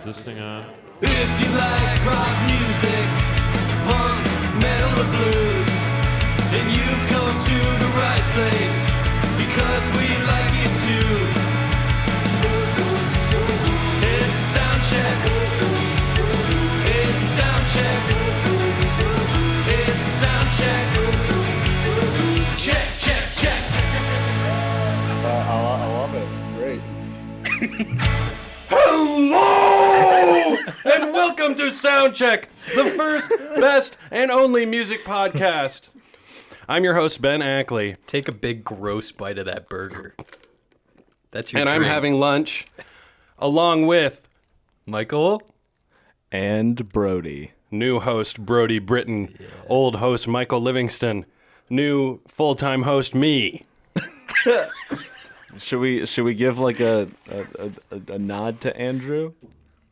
this thing on? If you like rock music, punk, metal or blues, then you've come to the right place, because we like it too. It's Soundcheck. It's Soundcheck. It's Soundcheck. Check, check, check. I love it. Great. Hello! And welcome to Soundcheck, the first, best, and only music podcast. I'm your host, Ben Ackley. Take a big gross bite of that burger. That's your And drink. I'm having lunch along with Michael. And Brody. new host Brody Britton, old host Michael Livingston, new full-time host me. Should we give like a nod to Andrew?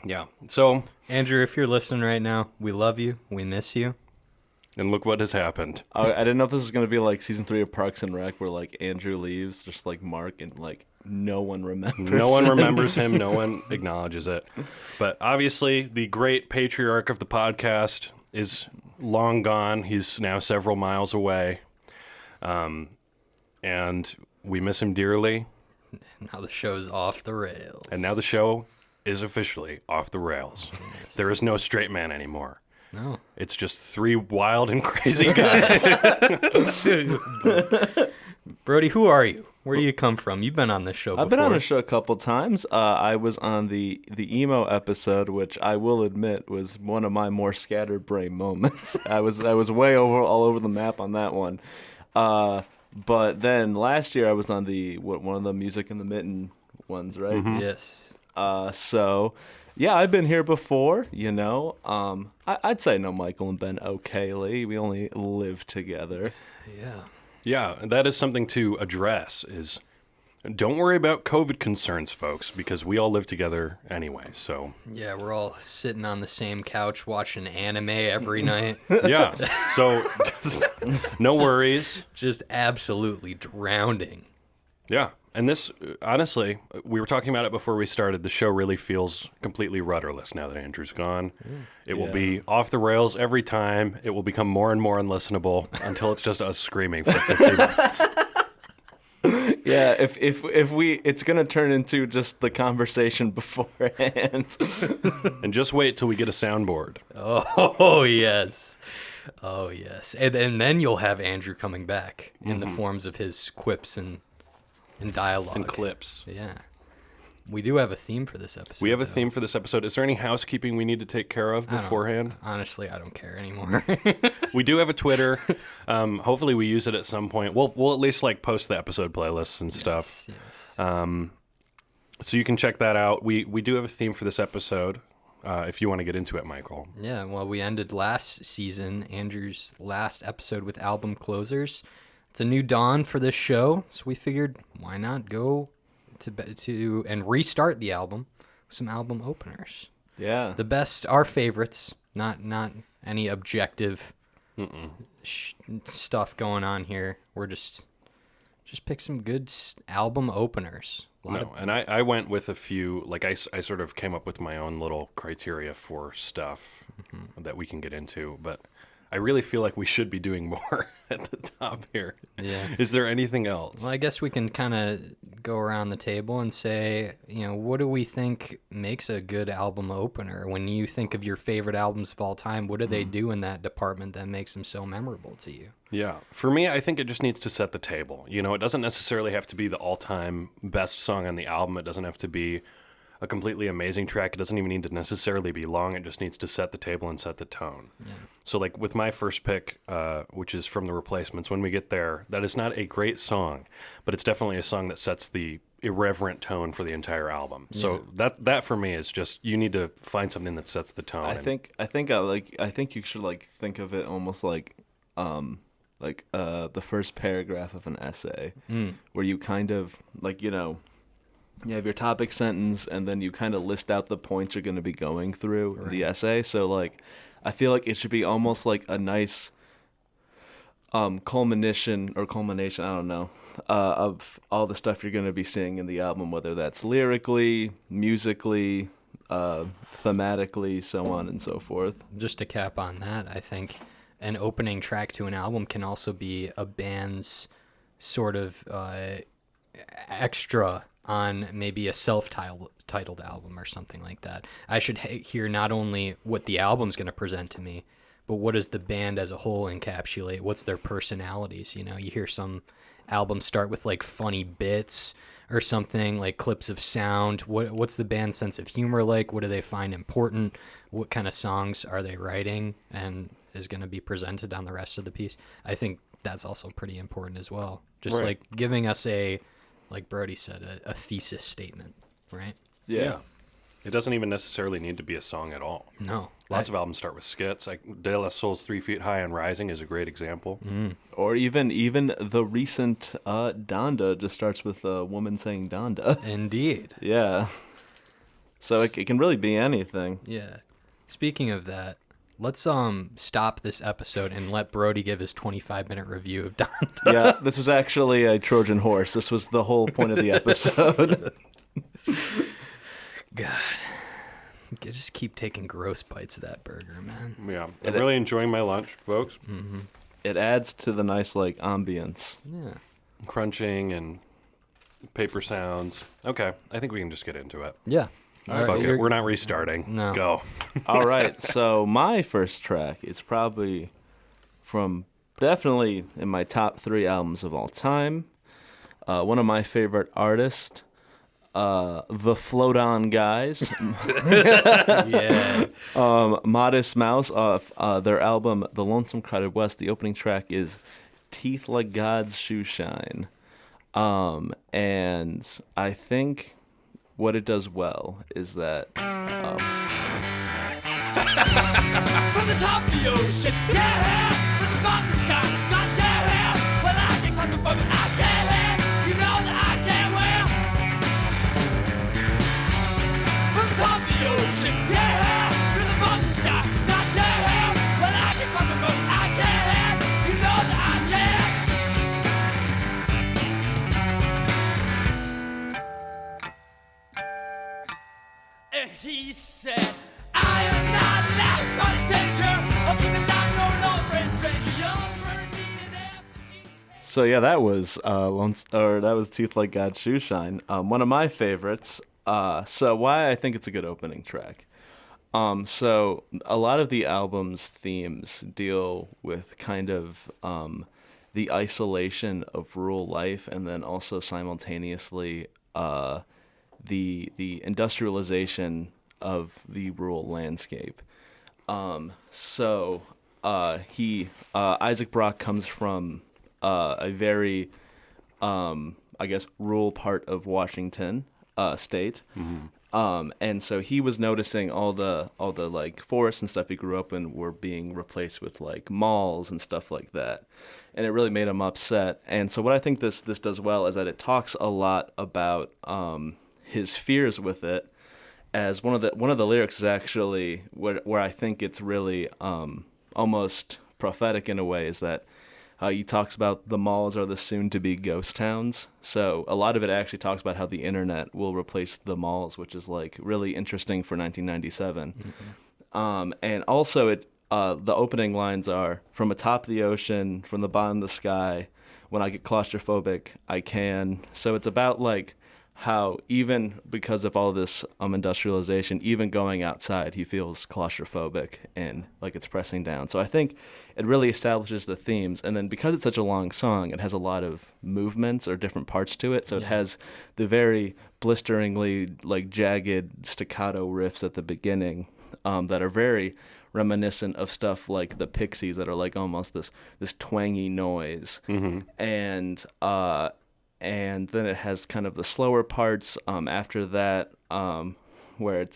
Yeah, so, Andrew, if you're listening right now, we love you. We miss you. and look what has happened. I didn't know if this was gonna be like season 3 of Parks and Rec, where like Andrew leaves, just like Mark, and like no one remembers. No one remembers him. No one acknowledges it. But obviously, the great patriarch of the podcast is long gone. He's now several miles away. And we miss him dearly. Now the show's off the rails. And now the show is officially off the rails. Yes. There is no straight man anymore. No. It's just 3 wild and crazy guys. Brody, who are you? Where do you come from? You've been on this show before. I've been on the show a couple times. I was on the emo episode, which I will admit was one of my more scatterbrained moments. I was way all over the map on that one. But then last year I was on one of the Music in the Mitten ones, right? Mm-hmm. Yes. So yeah, I've been here before. You know, I'd say I know Michael and Ben okayly. We only live together. Yeah. Yeah, that is something to address is don't worry about COVID concerns, folks, because we all live together anyway. So, Yeah, we're all sitting on the same couch watching anime every night. yeah. So, no worries. Just absolutely drowning. Yeah. And this, honestly, we were talking about it before we started. The show really feels completely rudderless now that Andrew's gone. It will be off the rails every time. It will become more and more unlistenable until it's just us screaming for 50 minutes. Yeah, if we, it's gonna turn into just the conversation beforehand. And just wait till we get a soundboard. Oh, yes. Oh, yes. And then you'll have Andrew coming back in the forms of his quips and dialogue. And clips. Yeah. We do have a theme for this episode. We have a though. theme for this episode. Is there any housekeeping we need to take care of beforehand? Honestly, I don't care anymore. We do have a Twitter. Hopefully we use it at some point. We'll at least like post the episode playlists and stuff. Yes. So you can check that out. We do have a theme for this episode. If you want to get into it, Michael. Yeah, well, we ended last season, Andrew's last episode with album closers. It's a new dawn for this show, so we figured why not go to and restart the album with some album openers. Yeah. The best, our favorites, not any objective stuff going on here. We're just pick some good album openers. And I went with a few, like I sort of came up with my own little criteria for stuff that we can get into, but I really feel like we should be doing more at the top here. Yeah. Is there anything else? Well, I guess we can kind of go around the table and say, what do we think makes a good album opener? When you think of your favorite albums of all time, what do they do in that department that makes them so memorable to you? Yeah. For me, I think it just needs to set the table. It doesn't necessarily have to be the all-time best song on the album. It doesn't have to be a completely amazing track. It doesn't even need to necessarily be long. It just needs to set the table and set the tone. Yeah. So like with my first pick, which is from The Replacements, When We Get There, that is not a great song, but it's definitely a song that sets the irreverent tone for the entire album. So that for me is just, you need to find something that sets the tone. I think you should like think of it almost like the first paragraph of an essay, where you kind of like, you have your topic sentence, and then you kind of list out the points you're going to be going through the essay. So like, I feel like it should be almost like a nice culmination, I don't know, of all the stuff you're going to be seeing in the album, whether that's lyrically, musically, thematically, so on and so forth. Just to cap on that, I think an opening track to an album can also be a band's sort of extra on maybe a self-titled album or something like that. I should hear not only what the album's going to present to me, but what does the band as a whole encapsulate? What's their personalities? You know, you hear some albums start with like funny bits or something, like clips of sound. What's the band's sense of humor like? What do they find important? What kind of songs are they writing and is going to be presented on the rest of the piece? I think that's also pretty important as well. Just like giving us like Brody said, a thesis statement, right? Yeah. It doesn't even necessarily need to be a song at all. No. Lots of albums start with skits. Like De La Soul's 3 Feet High and Rising is a great example. Or even the recent Donda just starts with a woman saying Donda. Indeed. Yeah. So it can really be anything. Yeah. Speaking of that, let's stop this episode and let Brody give his 25-minute review of Donda. Yeah, this was actually a Trojan horse. This was the whole point of the episode. God. Just keep taking gross bites of that burger, man. Yeah, I'm really enjoying my lunch, folks. Mm-hmm. It adds to the nice, like, ambience. Yeah. Crunching and paper sounds. Okay, I think we can just get into it. Yeah. Fuck it. We're not restarting. No. Go. All right, so my first track is probably definitely in my top 3 albums of all time. One of my favorite artists, the Float On Guys. Yeah. Modest Mouse off their album The Lonesome Crowded West. The opening track is Teeth Like God's Shoeshine. And I think what it does well is that From the top of the ocean, yeah, from the bottom of the sky, God, yeah, well, I get claustrophobic, I can't, you know that I can't wear. From the top of the ocean, yeah, from the bottom of the sky, God, yeah, well, I get claustrophobic, I can't, you know that I can't. And he said, I am not allowed much danger of keeping down your own friend, young virgin and So yeah, that was that was Teeth Like God's Shoeshine, one of my favorites. So why I think it's a good opening track. So a lot of the album's themes deal with kind of the isolation of rural life, and then also simultaneously the industrialization of the rural landscape. Isaac Brock comes from a very, I guess, rural part of Washington state. Mm-hmm. And so he was noticing all the like forests and stuff he grew up in were being replaced with like malls and stuff like that. And it really made him upset. And so what I think this does well is that it talks a lot about his fears with it. As one of the lyrics is actually where I think it's really almost prophetic in a way, is that he talks about the malls are the soon-to-be ghost towns. So a lot of it actually talks about how the internet will replace the malls, which is like really interesting for 1997. Mm-hmm. And also the opening lines are, from atop the ocean, from the bottom of the sky, when I get claustrophobic, I can. So it's about like how even because of all this industrialization, even going outside, he feels claustrophobic and like it's pressing down. So I think it really establishes the themes. And then because it's such a long song, it has a lot of movements or different parts to it. So it has the very blisteringly like jagged staccato riffs at the beginning that are very reminiscent of stuff like the Pixies, that are like almost this twangy noise. Mm-hmm. And then it has kind of the slower parts after that, where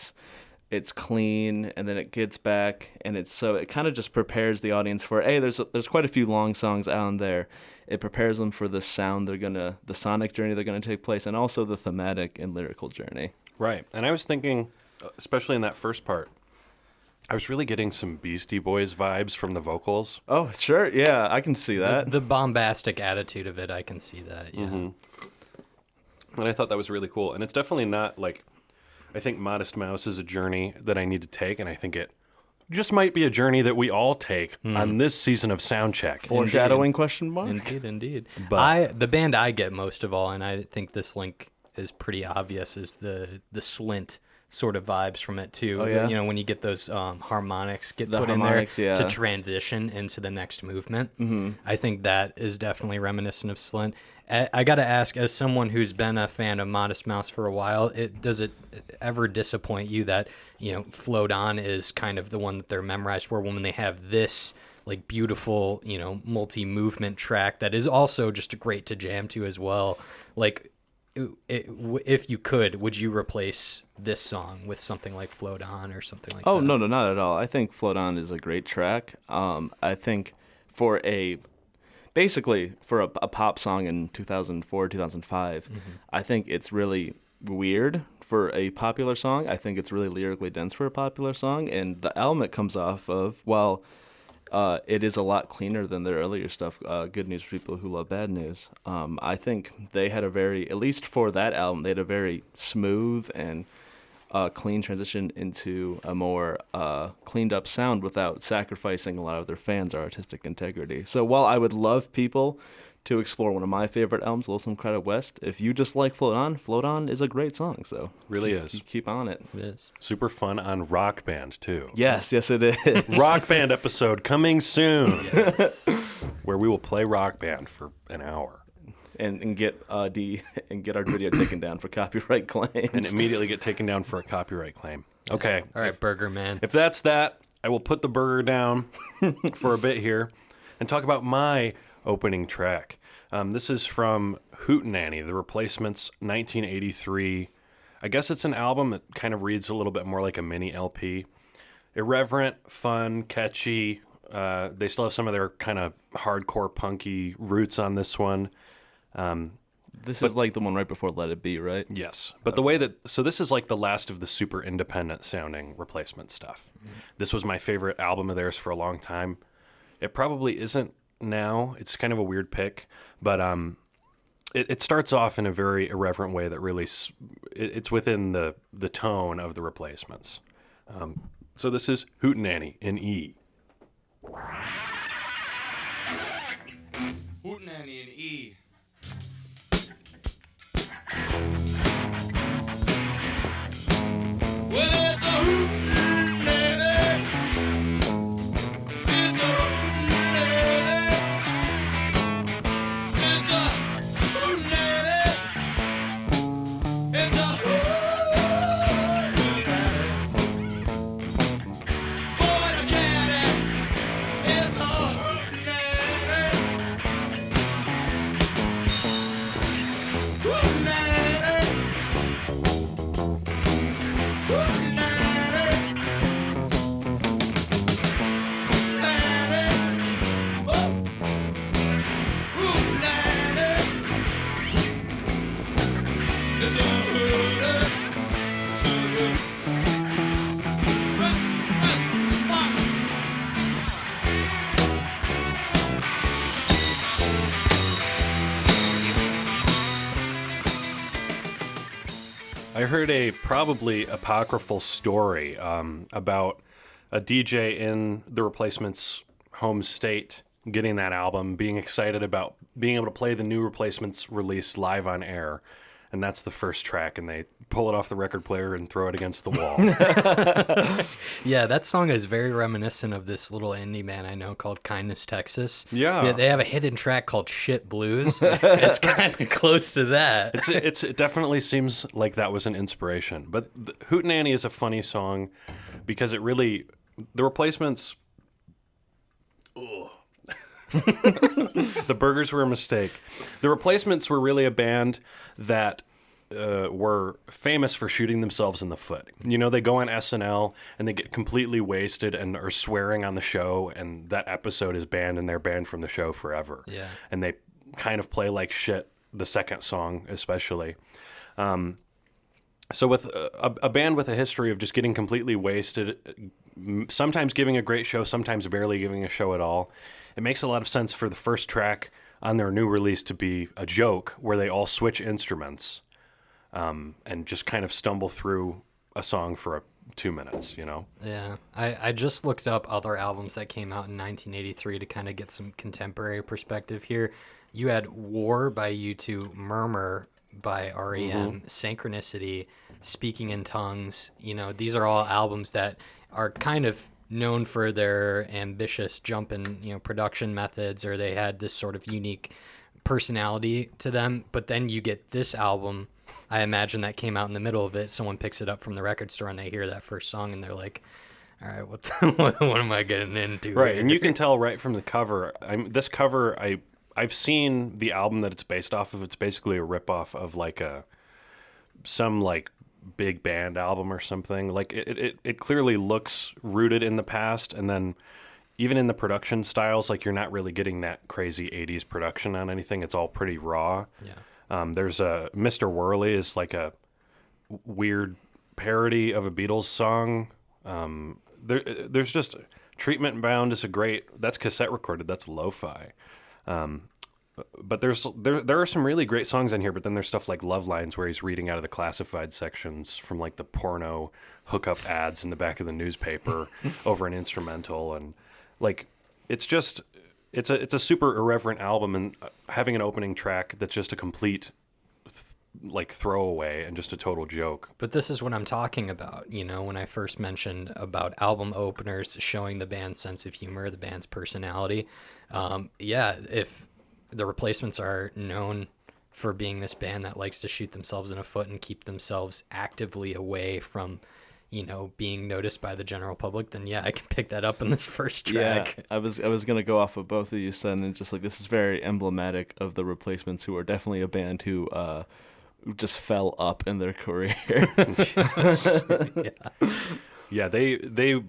it's clean, and then it gets back, and it kind of just prepares the audience for, hey, there's quite a few long songs out there. It prepares them for the sonic journey they're gonna take place, and also the thematic and lyrical journey. Right, and I was thinking, especially in that first part, I was really getting some Beastie Boys vibes from the vocals. Oh, sure. Yeah, I can see that. The bombastic attitude of it, I can see that, yeah. Mm-hmm. And I thought that was really cool. And it's definitely not like I think Modest Mouse is a journey that I need to take, and I think it just might be a journey that we all take on this season of Soundcheck. Foreshadowing question mark? Indeed. But- The band I get most of all, and I think this link is pretty obvious, is the Slint sort of vibes from it too. Oh, yeah? You know, when you get those harmonics get The put harmonics, in there yeah. to transition into the next movement. Mm-hmm. I think that is definitely reminiscent of Slint. I got to ask, as someone who's been a fan of Modest Mouse for a while, does it ever disappoint you that, you know, Float On is kind of the one that they're memorized for, when they have this like beautiful, you know, multi-movement track that is also just great to jam to as well? Like, if you could, would you replace this song with something like Float On or something like that? Oh, no, not at all. I think Float On is a great track. I think basically for a pop song in 2004, 2005, I think it's really weird for a popular song. I think it's really lyrically dense for a popular song. And the album it comes off of, it is a lot cleaner than their earlier stuff. Good News for People Who Love Bad News. I think they had at least for that album, they had a very smooth and clean transition into a more cleaned up sound without sacrificing a lot of their fans' artistic integrity. So while I would love people to explore one of my favorite albums, Lonesome Crowded West, if you just like Float On is a great song. So Really is. keep on it. It is. Super fun on Rock Band, too. Yes, it is. Rock Band episode coming soon, Yes. where we will play Rock Band for an hour and get our video taken down for copyright claims. and immediately get taken down for a copyright claim. Okay. All right, Burger Man. If that's that, I will put the burger down for a bit here and talk about my opening track. This is from Hootenanny, The Replacements, 1983. I guess it's an album that kind of reads a little bit more like a mini LP. Irreverent, fun, catchy. They still have some of their kind of hardcore punky roots on this one. This is like the one right before Let It Be, right? Yes. But the way so this is like the last of the super independent sounding Replacement stuff. This was my favorite album of theirs for a long time. It probably isn't now. It's kind of a weird pick, but it starts off in a very irreverent way that really it's within the tone of the Replacements. So this is Hootenanny in E. Hootenanny in E. Well, it's a hootenanny. It's a hootenanny. It's a hootenanny. It's a hootenanny. Boy, the candy. It's a hootenanny. Hootenanny. I heard a probably apocryphal story about a DJ in the Replacements' home state getting that album, being excited about being able to play the new Replacements release live on air. And that's the first track, and they pull it off the record player and throw it against the wall. Yeah, that song is very reminiscent of this little indie band I know called Kindness, Texas. Yeah. They have a hidden track called Shit Blues. It's kind of close to that. It definitely seems like that was an inspiration. But Hootenanny is a funny song because it really, the Replacements, the burgers were a mistake. The Replacements were really a band that were famous for shooting themselves in the foot. You know, they go on SNL and they get completely wasted and are swearing on the show, and that episode is banned and they're banned from the show forever. Yeah. And they kind of play like shit, the second song especially. So with a band with a history of just getting completely wasted, sometimes giving a great show, sometimes barely giving a show at all, it makes a lot of sense for the first track on their new release to be a joke where they all switch instruments and just kind of stumble through a song for 2 minutes, you know? Yeah, I just looked up other albums that came out in 1983 to kind of get some contemporary perspective here. You had War by U2, Murmur by REM, Synchronicity, Speaking in Tongues. You know, these are all albums that are kind of known for their ambitious jump in, you know, production methods, or they had this sort of unique personality to them. But then you get this album, I imagine, that came out in the middle of it. Someone picks it up from the record store and they hear that first song and they're like, all right, what am I getting into? Right, here? and you can tell right from the cover. This cover, I've seen the album that it's based off of. It's basically a ripoff of like some like big band album or something. Like it clearly looks rooted in the past, and then even in the production styles, like you're not really getting that crazy 80s production on anything. It's all pretty raw. Yeah. There's a Mr. Whirly is like a weird parody of a Beatles song. There's just Treatment Bound is that's cassette recorded. That's lo-fi. But there are some really great songs on here, but then there's stuff like Love Lines where he's reading out of the classified sections from like the porno hookup ads in the back of the newspaper over an instrumental, and like it's a super irreverent album, and having an opening track that's just a complete like throwaway and just a total joke. But this is what I'm talking about, you know, when I first mentioned about album openers showing the band's sense of humor, the band's personality. If the Replacements are known for being this band that likes to shoot themselves in the foot and keep themselves actively away from, you know, being noticed by the general public, then yeah, I can pick that up in this first track. Yeah, I was gonna go off what both of you said, and just like this is very emblematic of the Replacements, who are definitely a band who just fell up in their career. Yeah, they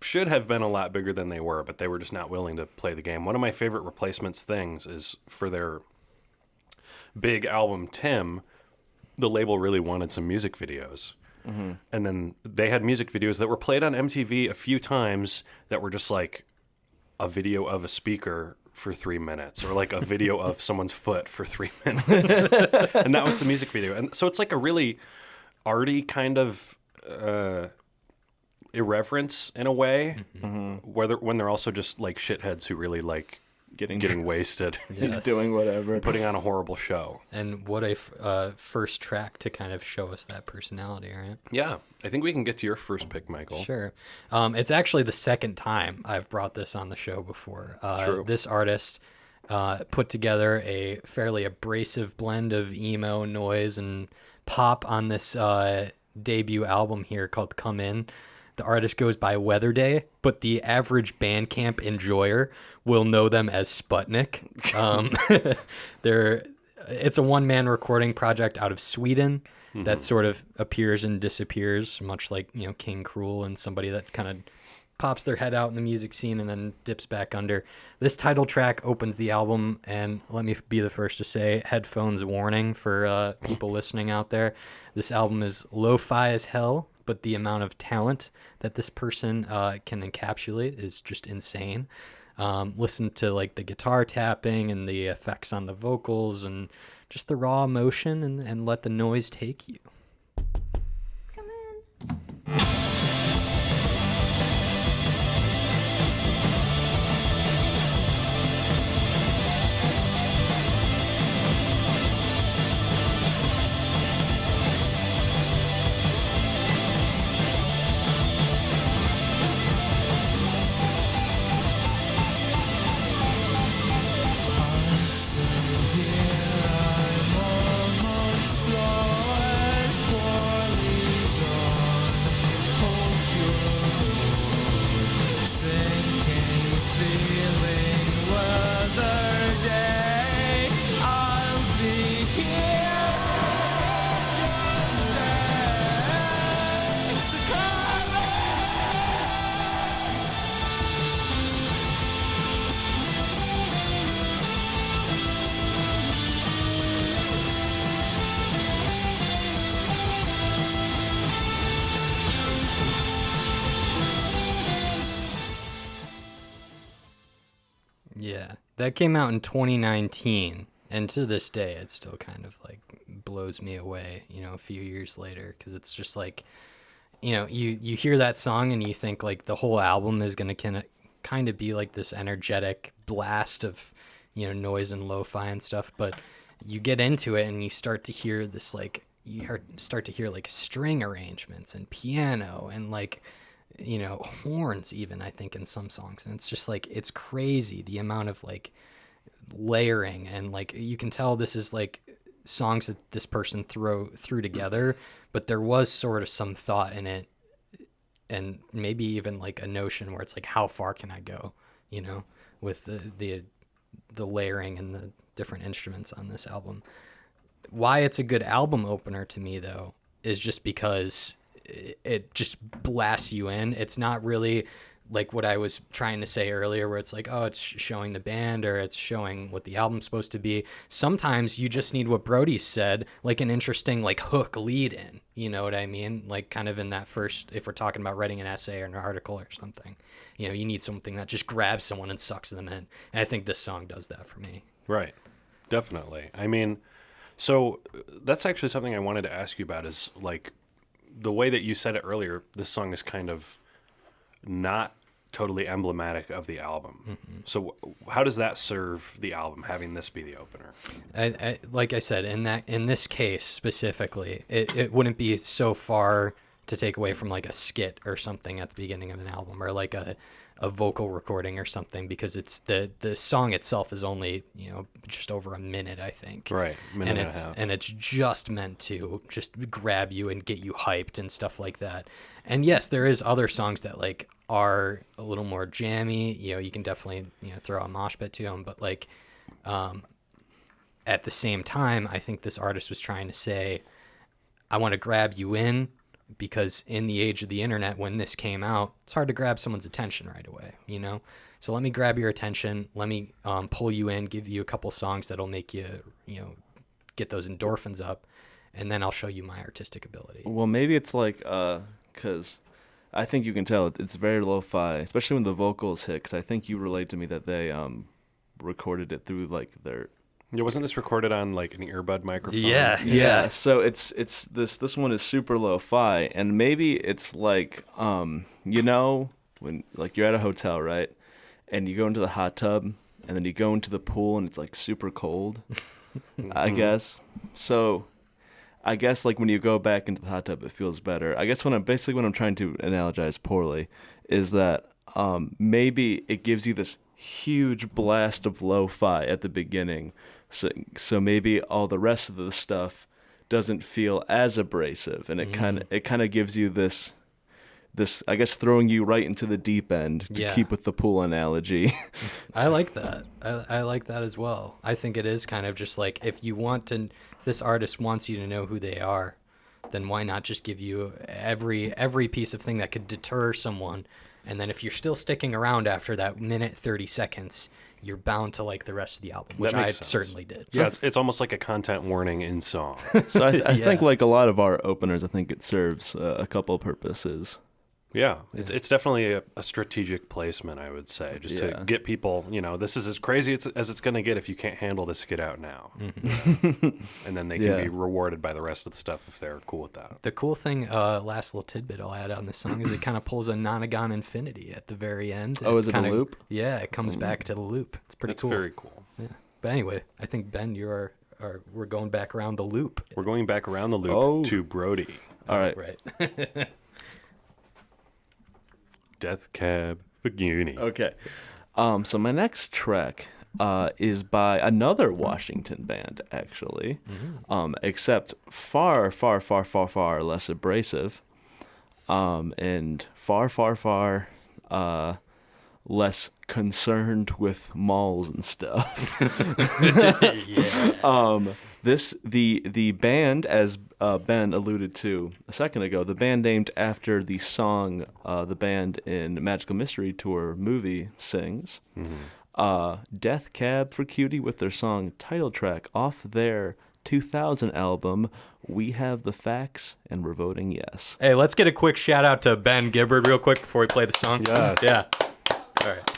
should have been a lot bigger than they were, but they were just not willing to play the game. One of my favorite Replacements things is for their big album Tim, the label really wanted some music videos. Mm-hmm. And then they had music videos that were played on MTV a few times that were just like a video of a speaker for 3 minutes, or like a video of someone's foot for 3 minutes. And that was the music video. And so it's like a really arty kind of irreverence in a way, when they're also just like shitheads who really like getting wasted, Yes. doing whatever, putting on a horrible show. And what a first track to kind of show us that personality, right? Yeah, I think we can get to your first pick, Michael. Sure. It's actually the second time I've brought this on the show before. True. This artist put together a fairly abrasive blend of emo, noise, and pop on this debut album here called Come In. The artist goes by Weatherday, but the average Bandcamp enjoyer will know them as Sputnik. It's a one-man recording project out of Sweden that sort of appears and disappears, much like, you know, King Cruel, and somebody that kind of pops their head out in the music scene and then dips back under. This title track opens the album, and let me be the first to say, headphones warning for people listening out there. This album is lo-fi as hell, but the amount of talent that this person can encapsulate is just insane. Listen to like the guitar tapping and the effects on the vocals and just the raw emotion, and let the noise take you. Come in. Yeah, that came out in 2019, and to this day, it still kind of like blows me away, you know, a few years later, because it's just like you hear that song and you think like the whole album is going to kind of be like this energetic blast of, noise and lo-fi and stuff. But you get into it and you start to hear this, like, start to hear like string arrangements and piano and like, horns even, I think, in some songs. And it's just like, it's crazy the amount of like layering, and like you can tell this is like songs that this person threw together, but there was sort of some thought in it, and maybe even like a notion where it's like, how far can I go, with the layering and the different instruments on this album. Why it's a good album opener to me, though, is just because it just blasts you in. It's not really like what I was trying to say earlier, where it's like, oh, it's showing the band or it's showing what the album's supposed to be. Sometimes you just need what Brody said, like an interesting like hook lead in, you know what I mean? Like kind of in that first, if we're talking about writing an essay or an article or something, you need something that just grabs someone and sucks them in. And I think this song does that for me. Right. Definitely. I mean, so that's actually something I wanted to ask you about, is like the way that you said it earlier, this song is kind of not totally emblematic of the album. Mm-hmm. So how does that serve the album, having this be the opener? I like I said, in this case specifically, it wouldn't be so far to take away from like a skit or something at the beginning of an album, or like a vocal recording or something, because it's the song itself is only just over a minute, I think. Right, minute and a half. And it's just meant to just grab you and get you hyped and stuff like that. And yes, there is other songs that like are a little more jammy. You can definitely throw a mosh pit to them, but like at the same time, I think this artist was trying to say, I want to grab you in, because in the age of the internet, when this came out, it's hard to grab someone's attention right away, So let me grab your attention. Let me pull you in, give you a couple songs that'll make you, get those endorphins up, and then I'll show you my artistic ability. Well, maybe it's like, because I think you can tell it's very lo-fi, especially when the vocals hit, because I think you relayed to me that they recorded it through like their... Yeah, wasn't this recorded on like an earbud microphone? Yeah. So it's this one is super lo-fi, and maybe it's like when like you're at a hotel, right, and you go into the hot tub, and then you go into the pool, and it's like super cold. I guess. So I guess like when you go back into the hot tub, it feels better. I guess what I'm trying to analogize poorly is that maybe it gives you this huge blast of lo-fi at the beginning. So maybe all the rest of the stuff doesn't feel as abrasive, and it kind of gives you this I guess throwing you right into the deep end to keep with the pool analogy. I like that. I like that as well. I think it is kind of just like, if this artist wants you to know who they are, then why not just give you every piece of thing that could deter someone, and then if you're still sticking around after that minute 30 seconds, you're bound to like the rest of the album, which I certainly did. Yeah, it's almost like a content warning in song. So I think like a lot of our openers, I think it serves a couple of purposes. Yeah, it's definitely a strategic placement, I would say, just to get people, this is as crazy as it's going to get. If you can't handle this, get out now. Mm-hmm. And then they can be rewarded by the rest of the stuff if they're cool with that. The cool thing, last little tidbit I'll add on this song, is it kind of pulls a nonagon infinity at the very end. Oh, is it a loop? Yeah, it comes back to the loop. It's pretty cool. That's very cool. Yeah. But anyway, I think, Ben, we're going back around the loop. We're going back around the loop to Brody. All right. Right. Death Cab for Cutie. Okay. So my next track is by another Washington band, actually, except far, far, far, far, far less abrasive, and far, far, far less concerned with malls and stuff. The band, as Ben alluded to a second ago, the band named after the song the band in Magical Mystery Tour movie sings, Death Cab for Cutie, with their song title track off their 2000 album, We Have the Facts and We're Voting Yes. Hey, let's get a quick shout out to Ben Gibbard real quick before we play the song. Yes. Yeah. All right.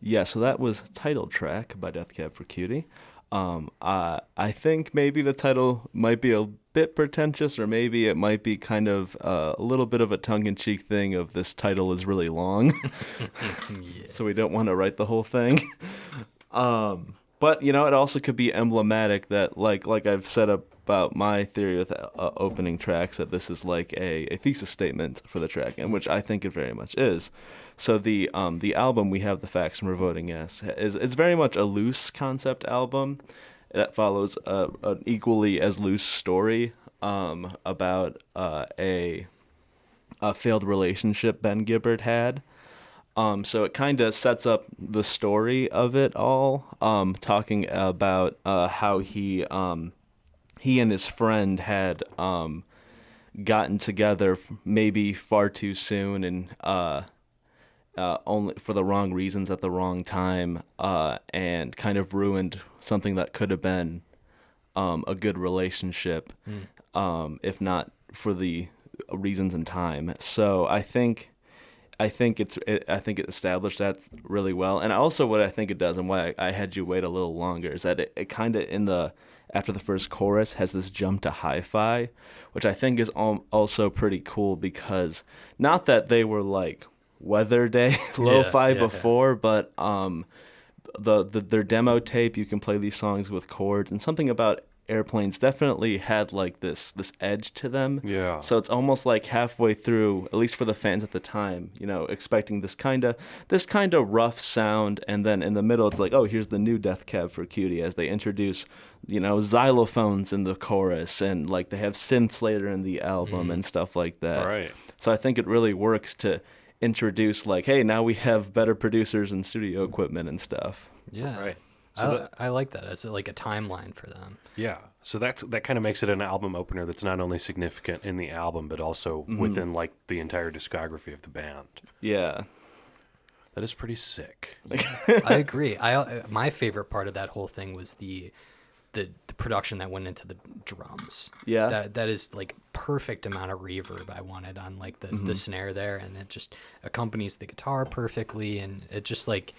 Yeah, so that was Title Track by Death Cab for Cutie. I think maybe the title might be a bit pretentious, or maybe it might be kind of a little bit of a tongue-in-cheek thing of this title is really long, so we don't want to write the whole thing. But, it also could be emblematic that, like I've said about my theory with opening tracks, that this is like a thesis statement for the track, and which I think it very much is. So the album We Have the Facts and We're Voting Yes is very much a loose concept album that follows an equally as loose story about a failed relationship Ben Gibbard had. So it kind of sets up the story of it all, talking about how he and his friend had gotten together maybe far too soon and only for the wrong reasons at the wrong time, and kind of ruined something that could have been a good relationship, if not for the reasons and time. So I think it established that really well. And also what I think it does, and why I had you wait a little longer, is that it kind of after the first chorus has this jump to hi-fi, which I think is also pretty cool, because not that they were like Weatherday lo-fi before, but their demo tape, you can play these songs with chords, and something about Airplanes definitely had like this edge to them. Yeah. So it's almost like halfway through, at least for the fans at the time, expecting this kind of rough sound, and then in the middle it's like, oh, here's the new Death Cab for Cutie, as they introduce, xylophones in the chorus, and like they have synths later in the album and stuff like that. Right. So I think it really works to introduce like, hey, now we have better producers and studio equipment and stuff. Yeah. Right. So I like that as like a timeline for them. Yeah, so that kind of makes it an album opener that's not only significant in the album, but also within like the entire discography of the band. Yeah, that is pretty sick. I agree. My favorite part of that whole thing was the production that went into the drums. Yeah, that is like perfect amount of reverb I wanted on like the snare there, and it just accompanies the guitar perfectly, and it just like.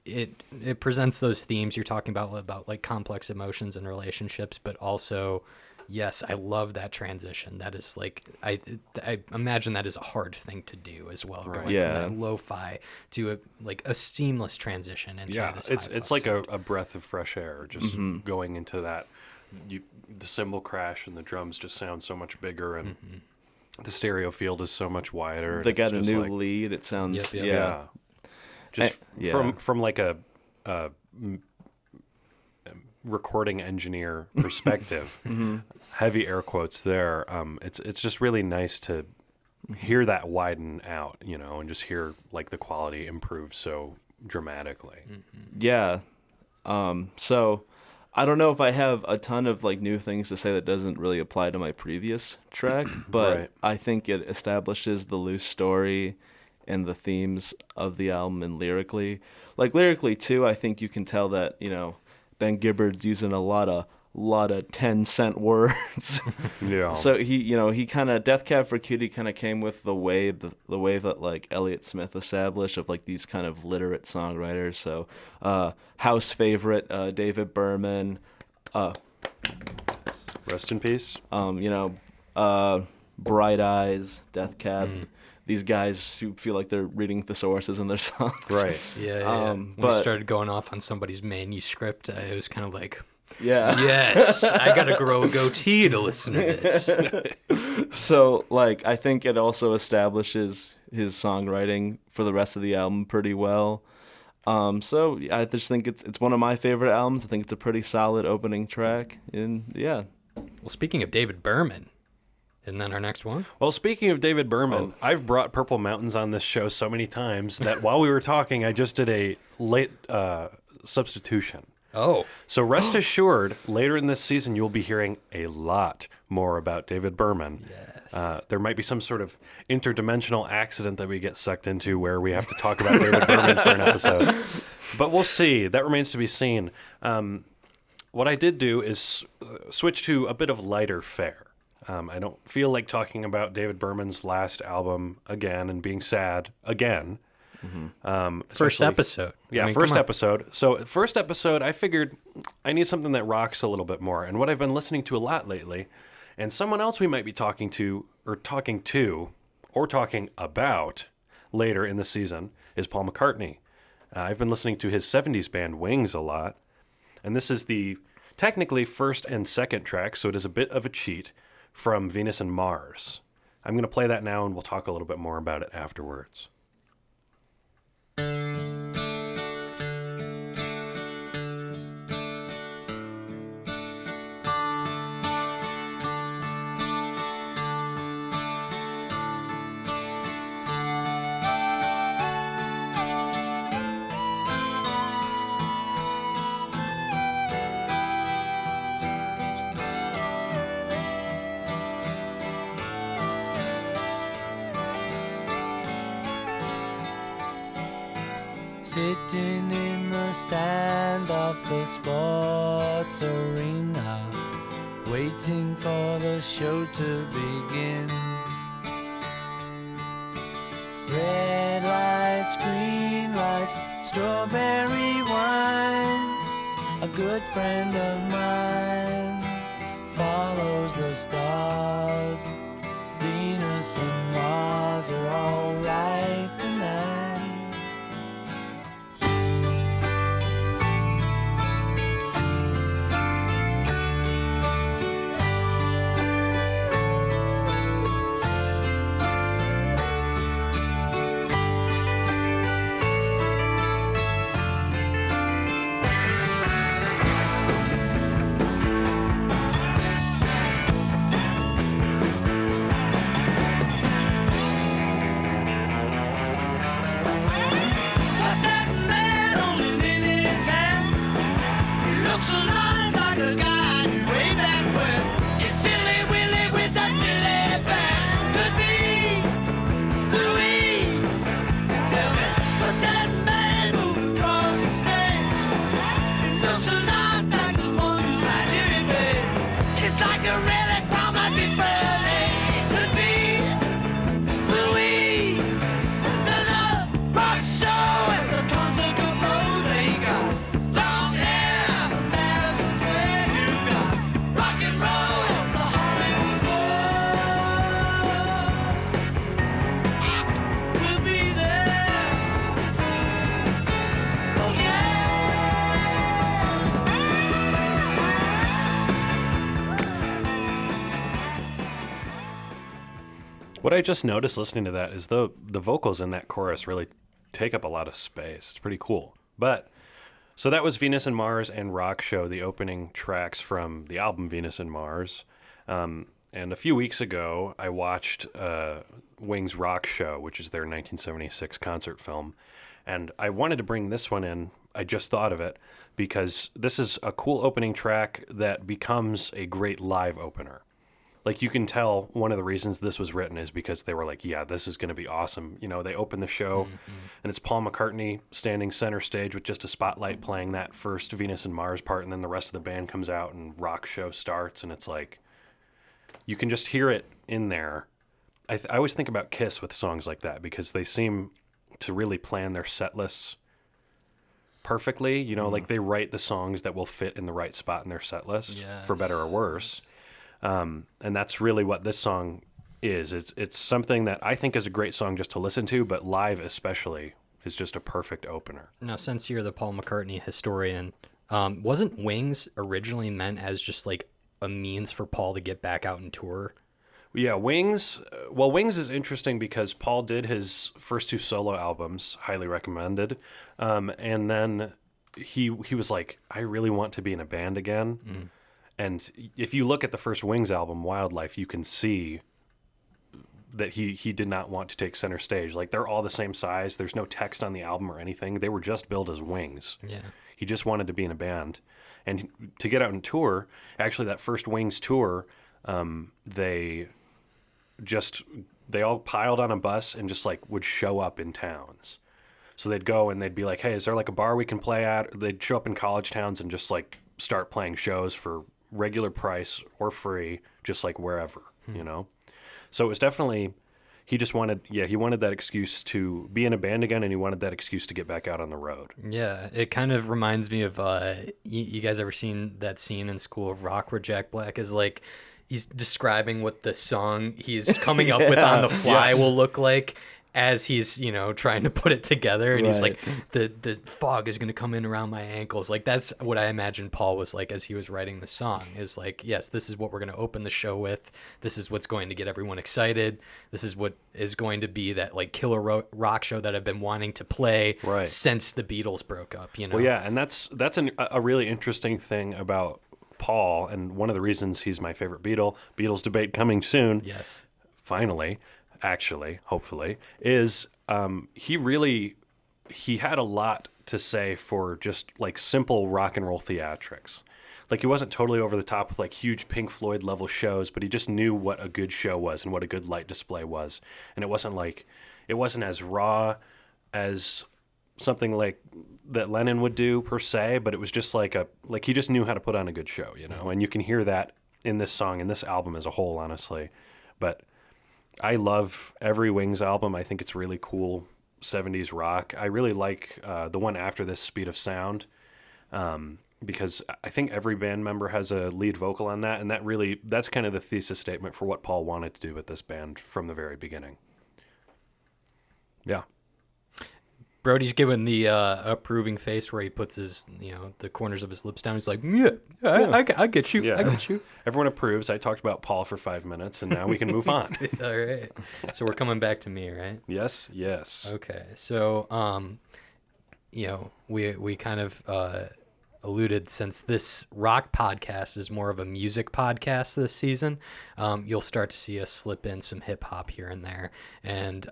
It presents those themes you're talking about like complex emotions and relationships, but also, yes, I love that transition. That is like I imagine that is a hard thing to do as well, going from that lo-fi to a seamless transition into this. It's like a breath of fresh air, just going into that. The cymbal crash and the drums just sound so much bigger, and the stereo field is so much wider. They got a new lead. It sounds Just from like a recording engineer perspective, heavy air quotes there. It's just really nice to hear that widen out, and just hear like the quality improve so dramatically. Yeah. So I don't know if I have a ton of like new things to say that doesn't really apply to my previous track, but I think it establishes the loose story and the themes of the album, and lyrically too, I think you can tell that Ben Gibbard's using a lot of 10-cent words. Yeah. So he kind of Death Cab for Cutie kind of came with the wave that like Elliott Smith established of like these kind of literate songwriters. So house favorite David Berman, rest in peace. Bright Eyes, Death Cab. These guys who feel like they're reading thesauruses in their songs. Right. Yeah. When we started going off on somebody's manuscript, it was kind of like, yes, I got to grow a goatee to listen to this. So, like, I think it also establishes his songwriting for the rest of the album pretty well. So I just think it's one of my favorite albums. I think it's a pretty solid opening track. And, yeah. Well, speaking of David Berman, isn't that our next one? Well, speaking of David Berman, I've brought Purple Mountains on this show so many times that while we were talking, I just did a late substitution. Oh. So rest assured, later in this season, you'll be hearing a lot more about David Berman. Yes. There might be some sort of interdimensional accident that we get sucked into where we have to talk about David Berman for an episode. But we'll see. That remains to be seen. What I did do is switch to a bit of lighter fare. I don't feel like talking about David Berman's last album again and being sad again. First especially- episode. Yeah, I mean, first come on. episode. So first episode, I figured I need something that rocks a little bit more. And what I've been listening to a lot lately, and someone else we might be talking about later in the season is Paul McCartney. I've been listening to his 70s band Wings a lot. And this is the technically first and second track, so it is a bit of a cheat from Venus and Mars. I'm going to play that now, and we'll talk a little bit more about it afterwards. Sitting in the stand of the sports arena, waiting for the show to begin. Red lights, green lights, strawberry wine. A good friend of mine follows the stars. Venus and Mars are alright tonight. What I just noticed listening to that is the vocals in that chorus really take up a lot of space. It's pretty cool. But so that was Venus and Mars and Rock Show, the opening tracks from the album Venus and Mars. And a few weeks ago, I watched Wings' Rock Show, which is their 1976 concert film. And I wanted to bring this one in. I just thought of it because this is a cool opening track that becomes a great live opener. Like, you can tell one of the reasons this was written is because they were like, yeah, this is going to be awesome. You know, they open the show, and it's Paul McCartney standing center stage with just a spotlight playing that first Venus and Mars part, and then the rest of the band comes out and Rock Show starts, and it's like, you can just hear it in there. I always think about Kiss with songs like that because they seem to really plan their set lists perfectly. You know, like they write the songs that will fit in the right spot in their set list, for better or worse. And that's really what this song is. It's something that I think is a great song just to listen to, but live especially is just a perfect opener. Now, since you're the Paul McCartney historian, wasn't Wings originally meant as just like a means for Paul to get back out and tour? Yeah, Wings. Well, Wings is interesting because Paul did his first two solo albums, highly recommended, and then he was like, I really want to be in a band again. And if you look at the first Wings album, Wildlife, you can see that he did not want to take center stage. Like, they're all the same size. There's no text on the album or anything. They were just billed as Wings. Yeah. He just wanted to be in a band. And to get out and tour, actually that first Wings tour, they all piled on a bus and just like would show up in towns. So they'd go and they'd be like, hey, is there like a bar we can play at? They'd show up in college towns and just like start playing shows for regular price or free, just like wherever, you know? So it was definitely, he just wanted that excuse to be in a band again, and he wanted that excuse to get back out on the road. Yeah, it kind of reminds me of you guys ever seen that scene in School of Rock where Jack Black is like, he's describing what the song he's coming up with on the fly will look like as he's, you know, trying to put it together, and he's like, the fog is going to come in around my ankles. Like, that's what I imagine Paul was like as he was writing the song, is like, yes, this is what we're going to open the show with. This is what's going to get everyone excited. This is what is going to be that like killer rock show that I've been wanting to play since the Beatles broke up, you know? Well, yeah, and that's a really interesting thing about Paul, and one of the reasons he's my favorite Beatles debate coming soon. Yes. Finally. Actually, hopefully, is he had a lot to say for just like simple rock and roll theatrics. Like, he wasn't totally over the top with like huge Pink Floyd level shows, but he just knew what a good show was and what a good light display was. And it wasn't as raw as something like that Lennon would do per se, but it was just like he just knew how to put on a good show, you know. And you can hear that in this song, in this album as a whole, honestly. But I love every Wings album. I think it's really cool 70s rock. I really like the one after this, Speed of Sound, because I think every band member has a lead vocal on that, and that's kind of the thesis statement for what Paul wanted to do with this band from the very beginning. Yeah. Brody's giving the approving face where he puts his, you know, the corners of his lips down. He's like, I get you. Yeah. I get you. Everyone approves. I talked about Paul for 5 minutes, and now we can move on. All right. So we're coming back to me, right? Yes. Okay. So, you know, we kind of alluded, since this rock podcast is more of a music podcast this season, you'll start to see us slip in some hip hop here and there. And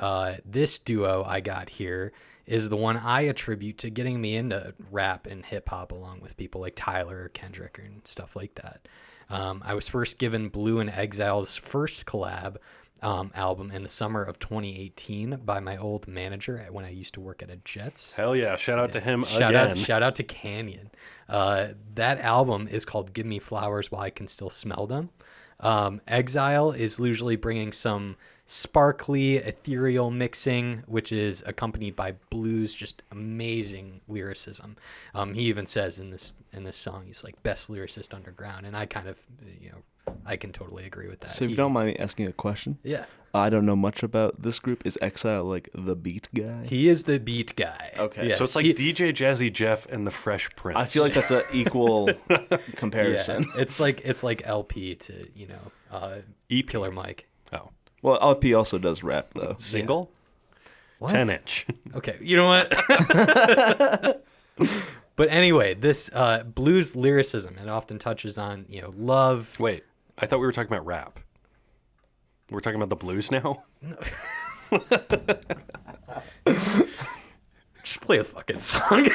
this duo I got here is the one I attribute to getting me into rap and hip hop, along with people like Tyler or Kendrick and stuff like that. I was first given Blu Exile's first collab album in the summer of 2018 by my old manager when I used to work at a Jets. Hell yeah. Shout out to him again. Shout out to Canyon. That album is called Give Me Flowers While I Can Still Smell Them. Exile is usually bringing some sparkly, ethereal mixing, which is accompanied by Blu's just amazing lyricism. He even says in this song, he's like, best lyricist underground, and I kind of, you know, I can totally agree with that. So if you don't mind me asking a question? Yeah. I don't know much about this group. Is Exile like the beat guy? He is the beat guy. Okay. Yes, So it's like DJ Jazzy Jeff and the Fresh Prince. I feel like that's an equal comparison. Yeah, it's like LP to, you know, Killer Mike. Oh. Well, LP also does rap, though. Single? What? 10-inch. Okay, you know what? But anyway, this Blu's lyricism, it often touches on, you know, love. Wait, I thought we were talking about rap. We're talking about the blues now? Just play a fucking song.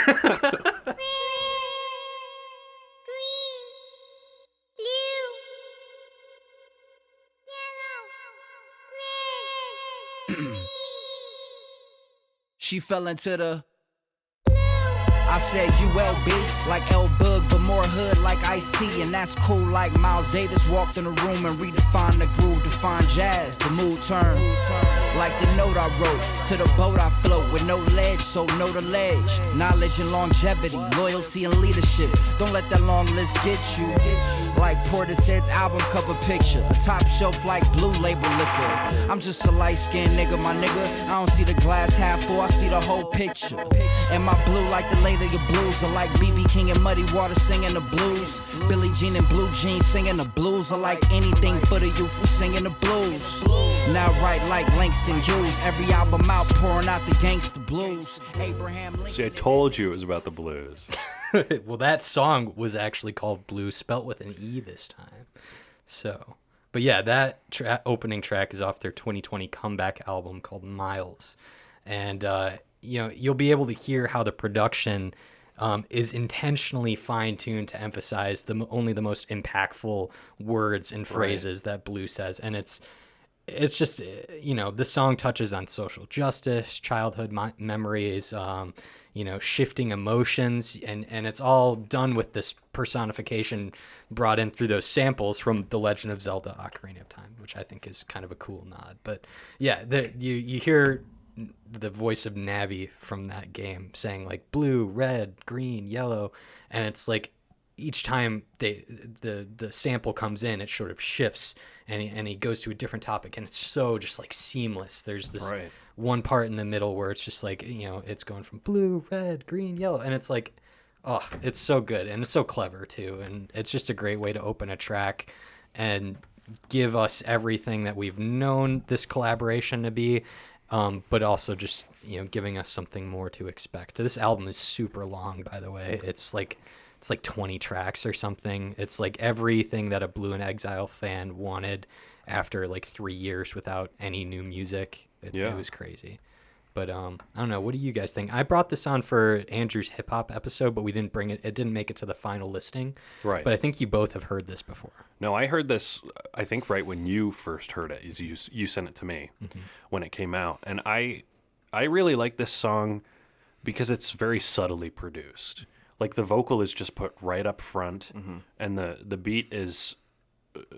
She fell into the I said ULB like L Bug, but more hood like Ice-T, and that's cool like Miles Davis walked in the room and redefined the groove, defined jazz, the mood turn. Like the note I wrote, to the boat I float with no ledge, so know the ledge. Knowledge and longevity, loyalty and leadership. Don't let that long list get you. Like Portishead's album cover picture, a top shelf like Blue Label liquor. I'm just a light-skinned nigga, my nigga. I don't see the glass half full, I see the whole picture. And my blue like the lady of blues, are like B.B. King and Muddy Water singing the blues. Billie Jean and Blue Jeans singing the blues, are like anything for the youth who singing the blues. Now write like Langston Hughes, every album out pouring out the gangsta blues. Abraham Lincoln. See, I told you it was about the blues. Well, that song was actually called Blue, spelt with an E this time. So, but yeah, that opening track is off their 2020 comeback album called Miles. And, you know, you'll be able to hear how the production is intentionally fine-tuned to emphasize only the most impactful words and phrases that Blu says. And it's it's just, the song touches on social justice, childhood memories, shifting emotions, and it's all done with this personification brought in through those samples from The Legend of Zelda: Ocarina of Time, which I think is kind of a cool nod. But yeah, you hear the voice of Navi from that game saying like blue, red, green, yellow, and it's like each time the sample comes in, it sort of shifts and he goes to a different topic, and it's so just like seamless. There's this one part in the middle where it's just like, it's going from blue, red, green, yellow, and it's like, oh, it's so good, and it's so clever too, and it's just a great way to open a track and give us everything that we've known this collaboration to be, but also just giving us something more to expect. This album is super long, by the way. It's like 20 tracks or something. It's like everything that a Blu Exile fan wanted after like 3 years without any new music. It was crazy. But I don't know. What do you guys think? I brought this on for Andrew's hip hop episode, but we didn't bring it. It didn't make it to the final listing. Right. But I think you both have heard this before. No, I heard this, I think, right when you first heard it. You sent it to me when it came out. And I really like this song because it's very subtly produced. Like the vocal is just put right up front, and the beat is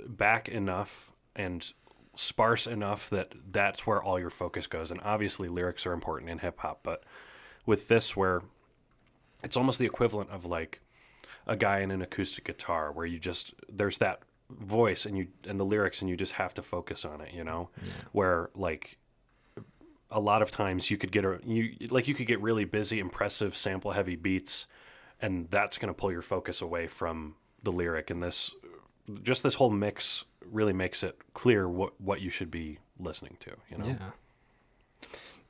back enough and sparse enough that that's where all your focus goes. And obviously lyrics are important in hip hop, but with this, where it's almost the equivalent of like a guy in an acoustic guitar, where there's that voice and the lyrics, and you just have to focus on it, where like a lot of times you could get really busy, impressive, sample heavy beats, and that's going to pull your focus away from the lyric. And this whole mix really makes it clear what you should be listening to,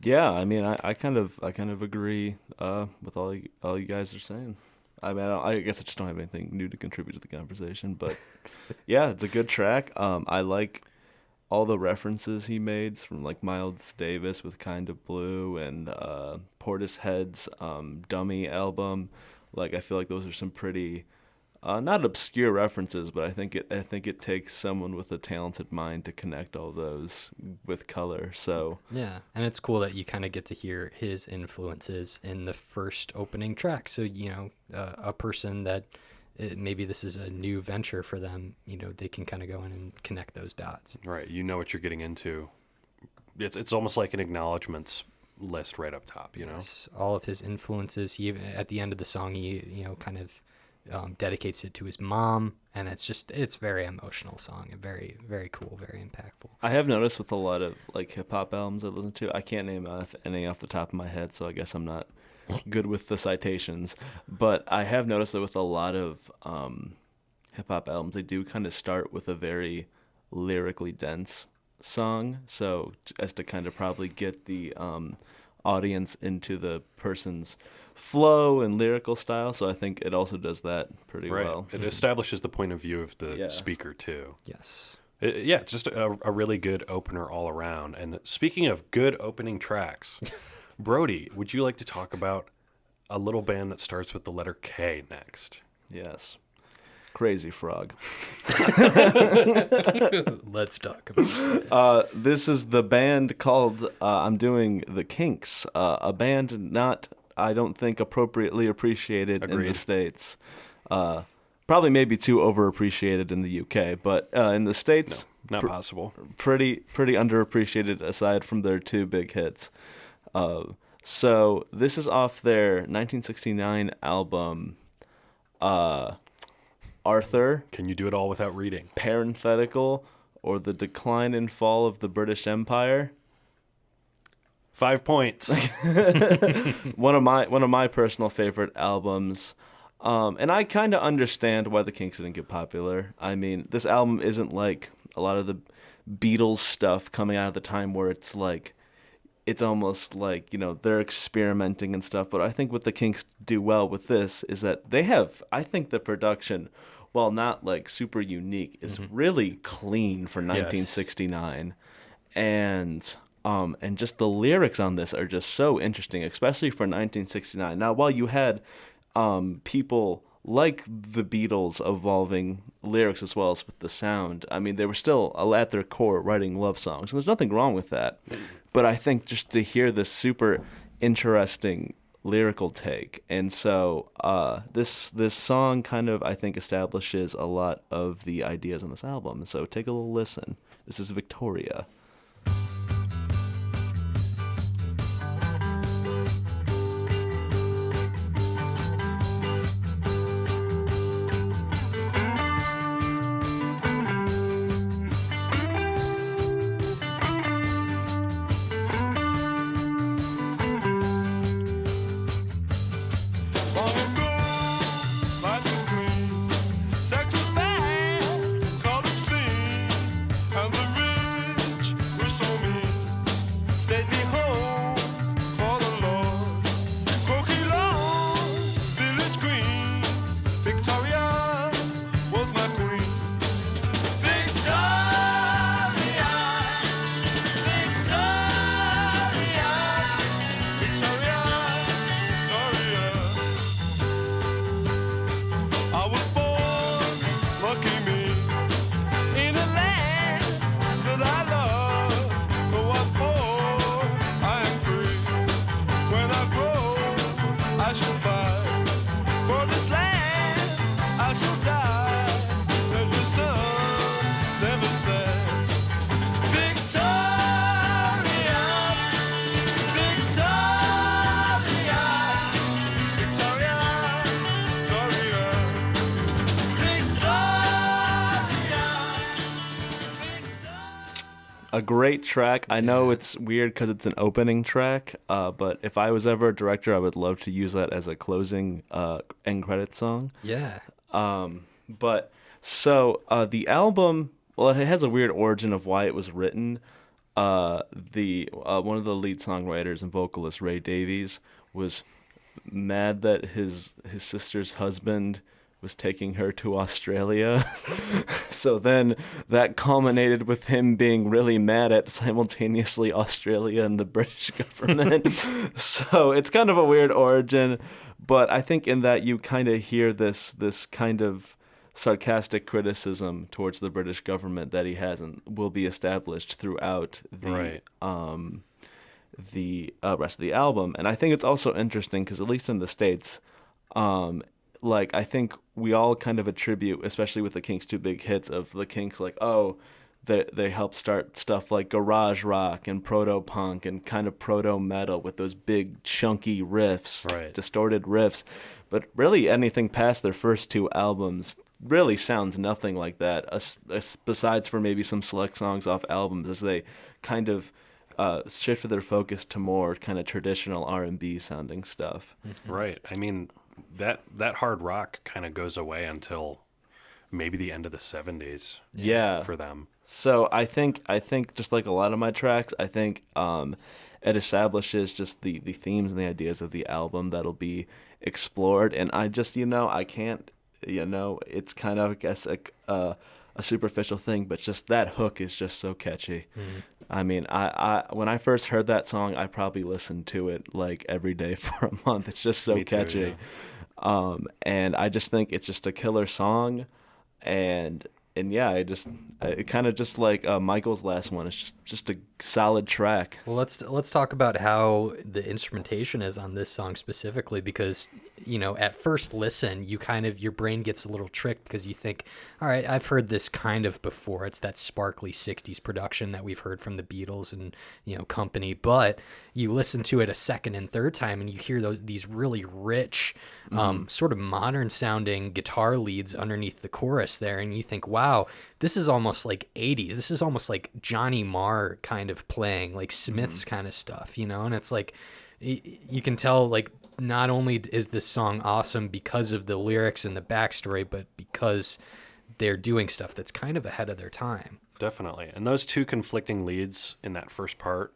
Yeah, I mean, I kind of agree with all you guys are saying. I mean, I guess I just don't have anything new to contribute to the conversation, but yeah, it's a good track. I like all the references he made from like Miles Davis with Kind of Blue and Portishead's Dummy album. Like, I feel like those are some pretty not obscure references, but I think it takes someone with a talented mind to connect all those with color. So yeah, and it's cool that you kind of get to hear his influences in the first opening track. So a person that maybe this is a new venture for them, they can kind of go in and connect those dots. Right, you know what you're getting into. It's almost like an acknowledgments list right up top. Yes, all of his influences. He even, at the end of the song, he kind of dedicates it to his mom, and it's a very emotional song, and very, very cool, very impactful. I have noticed with a lot of like hip hop albums I listen to, I can't name any off the top of my head, so I guess I'm not good with the citations, but I have noticed that with a lot of hip hop albums, they do kind of start with a very lyrically dense song, so as to kind of probably get the audience into the person's flow and lyrical style. So I think it also does that pretty well. It establishes the point of view of the speaker too. Yes. It's just a really good opener all around. And speaking of good opening tracks, Brody, would you like to talk about a little band that starts with the letter K next? Yes. Crazy Frog. Let's talk about it. This is the band called, I'm doing the Kinks, a band not, I don't think, appropriately appreciated in the States. Probably maybe too overappreciated in the UK, but in the States, not possible. Pretty underappreciated aside from their two big hits. So this is off their 1969 album, Arthur. Can you do it all without reading? Parenthetical, or The Decline and Fall of the British Empire. 5 points. one of my personal favorite albums. And I kind of understand why the Kinks didn't get popular. I mean, this album isn't like a lot of the Beatles stuff coming out of the time where it's like, it's almost like, they're experimenting and stuff. But I think what the Kinks do well with this is that they have, I think the production, while not like super unique, is really clean for 1969. Yes. And just the lyrics on this are just so interesting, especially for 1969. Now, while you had people like the Beatles, evolving lyrics as well as with the sound. I mean, they were still at their core writing love songs, and there's nothing wrong with that. But I think just to hear this super interesting lyrical take, and so this song kind of, I think, establishes a lot of the ideas on this album. So take a little listen. This is Victoria. A great track. I know it's weird because it's an opening track, but if I was ever a director, I would love to use that as a closing end credit song. Yeah. But so the album, well, it has a weird origin of why it was written. The one of the lead songwriters and vocalist, Ray Davies, was mad that his sister's husband was taking her to Australia. So then that culminated with him being really mad at simultaneously Australia and the British government. So it's kind of a weird origin, but I think in that you kind of hear this kind of sarcastic criticism towards the British government that he has and will be established throughout the rest of the album. And I think it's also interesting because at least in the States, like, I think we all kind of attribute, especially with the Kinks' two big hits of the Kinks, like, oh, they helped start stuff like garage rock and proto-punk and kind of proto-metal with those big, chunky riffs, distorted riffs. But really anything past their first two albums really sounds nothing like that, besides for maybe some select songs off albums as they kind of shifted their focus to more kind of traditional R&B sounding stuff. Right. I mean, that hard rock kind of goes away until maybe the end of the 70s. Yeah. For them. So I think just like a lot of my tracks, I think it establishes just the themes and the ideas of the album that'll be explored. And I just, I can't, it's kind of, I guess, a superficial thing, but just that hook is just so catchy. Mm-hmm. I mean, I when I first heard that song, I probably listened to it like every day for a month. It's just so catchy. Yeah. And I just think it's just a killer song. And yeah, it kind of just like Michael's last one. It's just a solid track. Well, let's talk about how the instrumentation is on this song specifically, because at first listen, your brain gets a little tricked because you think, all right, I've heard this kind of before. It's that sparkly 60s production that we've heard from the Beatles and company. But you listen to it a second and third time, and you hear these really rich, sort of modern sounding guitar leads underneath the chorus there, and you think, wow, this is almost like 80s. This is almost like Johnny Marr kind of playing, like Smith's kind of stuff, and it's like you can tell, like, not only is this song awesome because of the lyrics and the backstory, but because they're doing stuff that's kind of ahead of their time. Definitely. And those two conflicting leads in that first part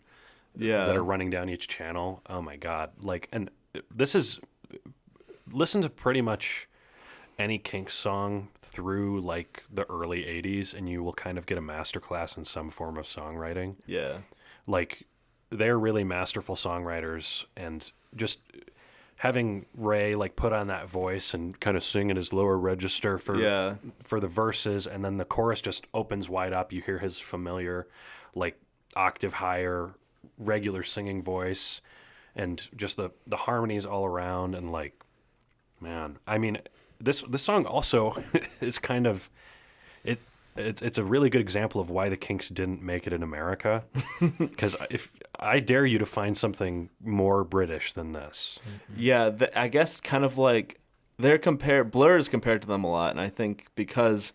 that are running down each channel, oh my God. Like, and this is, listen to pretty much any Kinks song through like the early 80s and you will kind of get a masterclass in some form of songwriting. Yeah. Like, they're really masterful songwriters, and just having Ray like put on that voice and kind of sing in his lower register for the verses, and then the chorus just opens wide up. You hear his familiar, like octave higher, regular singing voice, and just the harmonies all around. And like, man, I mean, this song also is kind of It's a really good example of why the Kinks didn't make it in America. Because if I dare you to find something more British than this. Yeah, I guess kind of like Blur is compared to them a lot, and I think because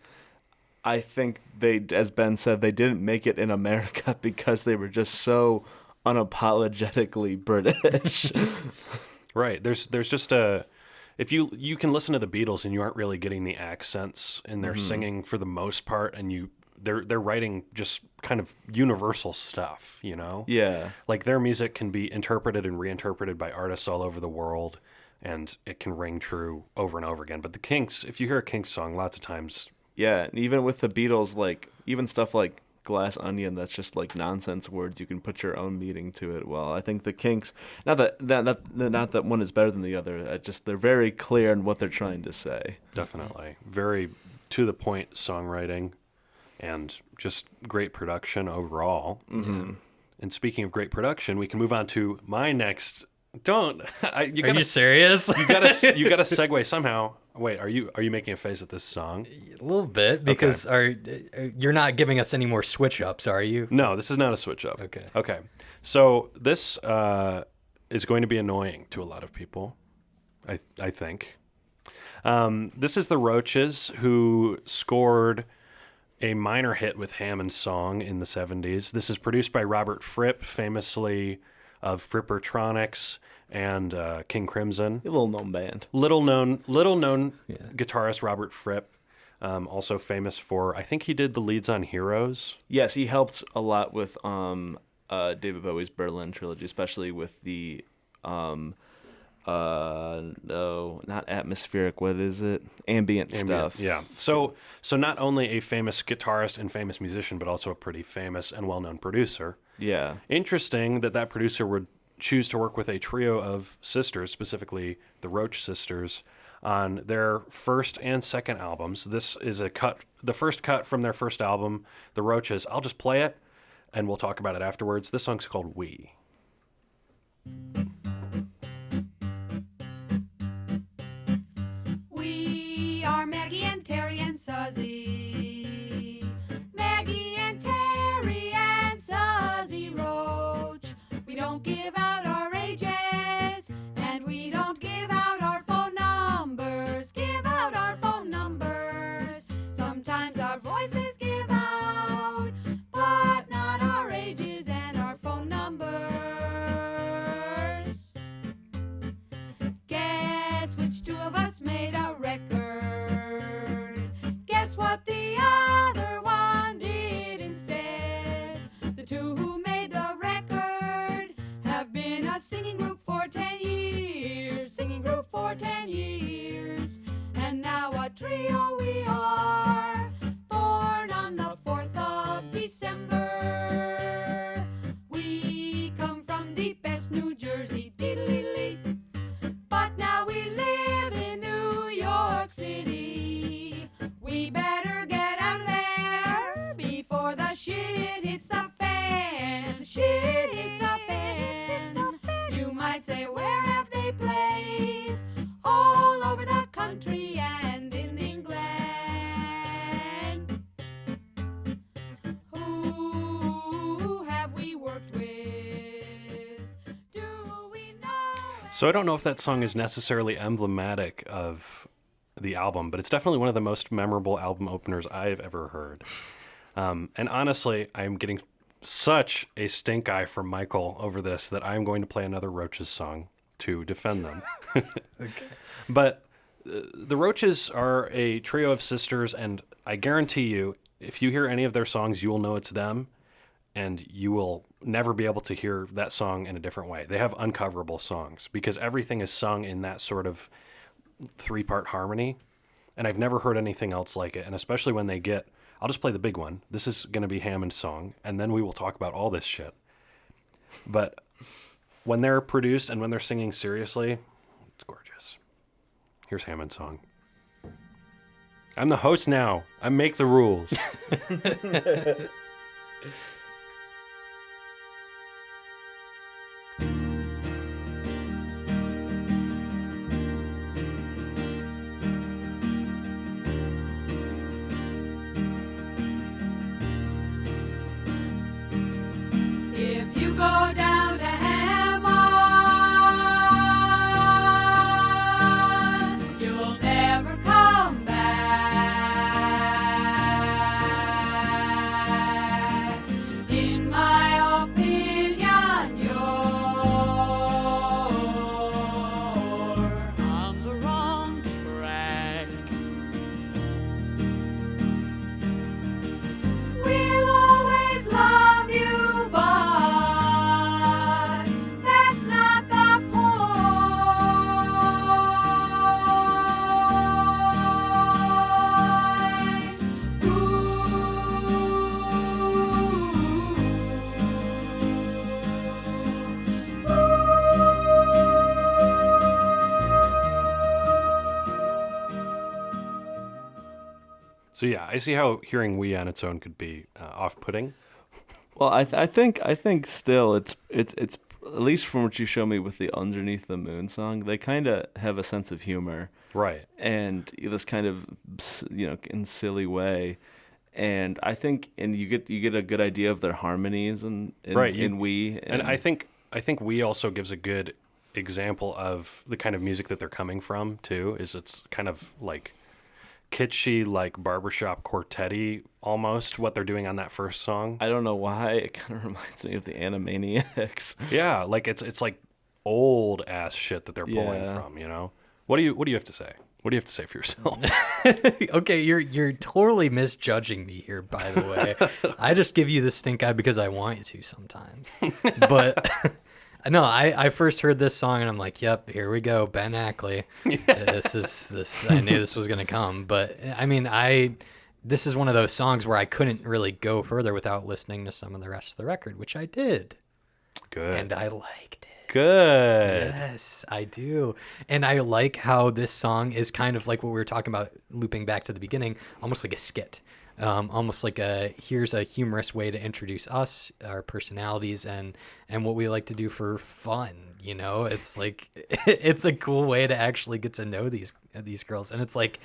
I think they, as Ben said, they didn't make it in America because they were just so unapologetically British. Right. There's just if you can listen to the Beatles and you aren't really getting the accents in their singing for the most part, and they're writing just kind of universal stuff, you know? Yeah. Like their music can be interpreted and reinterpreted by artists all over the world, and it can ring true over and over again. But the Kinks, if you hear a Kinks song, lots of times... Yeah, and even with the Beatles, like, even stuff like Glass Onion, that's just like nonsense words, you can put your own meaning to it. Well, I think the Kinks, not that one is better than the other, just they're very clear in what they're trying to say. Definitely. Very to the point songwriting, and just great production overall. Mm-hmm. And speaking of great production, we can move on to my next. Are you serious? You gotta segue somehow. Wait, are you making a face at this song? A little bit, because you're not giving us any more switch ups, are you? No, this is not a switch up. Okay. So this is going to be annoying to a lot of people, I think. This is the Roches, who scored a minor hit with Hammond's song in the 70s. This is produced by Robert Fripp, famously of Frippertronics and King Crimson. A little-known band. Little known guitarist Robert Fripp, also famous for, I think he did the leads on Heroes. Yes, he helped a lot with David Bowie's Berlin trilogy, especially with the no, not atmospheric. What is it? Ambient stuff. Yeah. So not only a famous guitarist and famous musician, but also a pretty famous and well-known producer. Yeah. Interesting that producer would choose to work with a trio of sisters, specifically the Roche sisters, on their first and second albums. This is the first cut from their first album, The Roches. I'll just play it, and we'll talk about it afterwards. This song's called We. We are Maggie and Terry and Suzy. Maggie and Terry and Suzy Roche. We don't give out our ages, and we don't give out our phone numbers. Give out our phone numbers. Sometimes our voices give out, but not our ages and our phone numbers. Guess which two of us made a record? Guess what the other one did instead? The two who made the record have been a singing group for 10 years. Singing group for 10 years. And now a trio we are, born on the 4th of December. We come from deepest New Jersey, diddly-lee. But now we live in New York City. We better get out of there before the shit hits the fan. Shit hits the fan. You might say, where have they played? All over the country and in England. Who have we worked with? Do we know? So I don't know if that song is necessarily emblematic of the album, but it's definitely one of the most memorable album openers I've ever heard. And honestly, I'm getting such a stink eye from Michael over this that I'm going to play another Roches song to defend them. Okay. But the Roches are a trio of sisters, and I guarantee you, if you hear any of their songs, you will know it's them, and you will never be able to hear that song in a different way. They have uncoverable songs because everything is sung in that sort of 3-part harmony, and I've never heard anything else like it. And especially when they get, I'll just play the big one. This is going to be Hammond's song, and then we will talk about all this shit. But when they're produced and when they're singing seriously, It's gorgeous. Here's Hammond's song. I'm the host now. I make the rules. If you go down to Hammond, you'll never come back. In my opinion, you're on the wrong track. We'll always love you, but that's not the point. So yeah, I see how hearing "we" on its own could be off-putting. Well, I think still it's at least from what you show me with the Underneath the Moon song, they kind of have a sense of humor Right. and this kind of in silly way, and I think you get a good idea of their harmonies and Right, in we And I think "we" also gives a good example of the kind of music that they're coming from too. Is it's kind of like kitschy, like barbershop quartet-y almost, what they're doing on that first song. I don't know why it kind of reminds me of the Animaniacs. Yeah, like it's like old ass shit that they're pulling Yeah. from, you know? What do you have to say? What do you have to say for yourself? Okay, you're totally misjudging me here, by the way. I just give you the stink eye because I want you to sometimes. But no, I first heard this song and I'm like, yep, here we go, Ben Ackley. This. I knew this was gonna come. But I mean, this is one of those songs where I couldn't really go further without listening to some of the rest of the record, which I did, Good. and I liked it. Good. Yes, I do. And I like how this song is kind of like what we were talking about, looping back to the beginning, almost like a skit. Almost like here's a humorous way to introduce us, our personalities, and what we like to do for fun. You know, it's like it's a cool way to actually get to know these girls. And it's like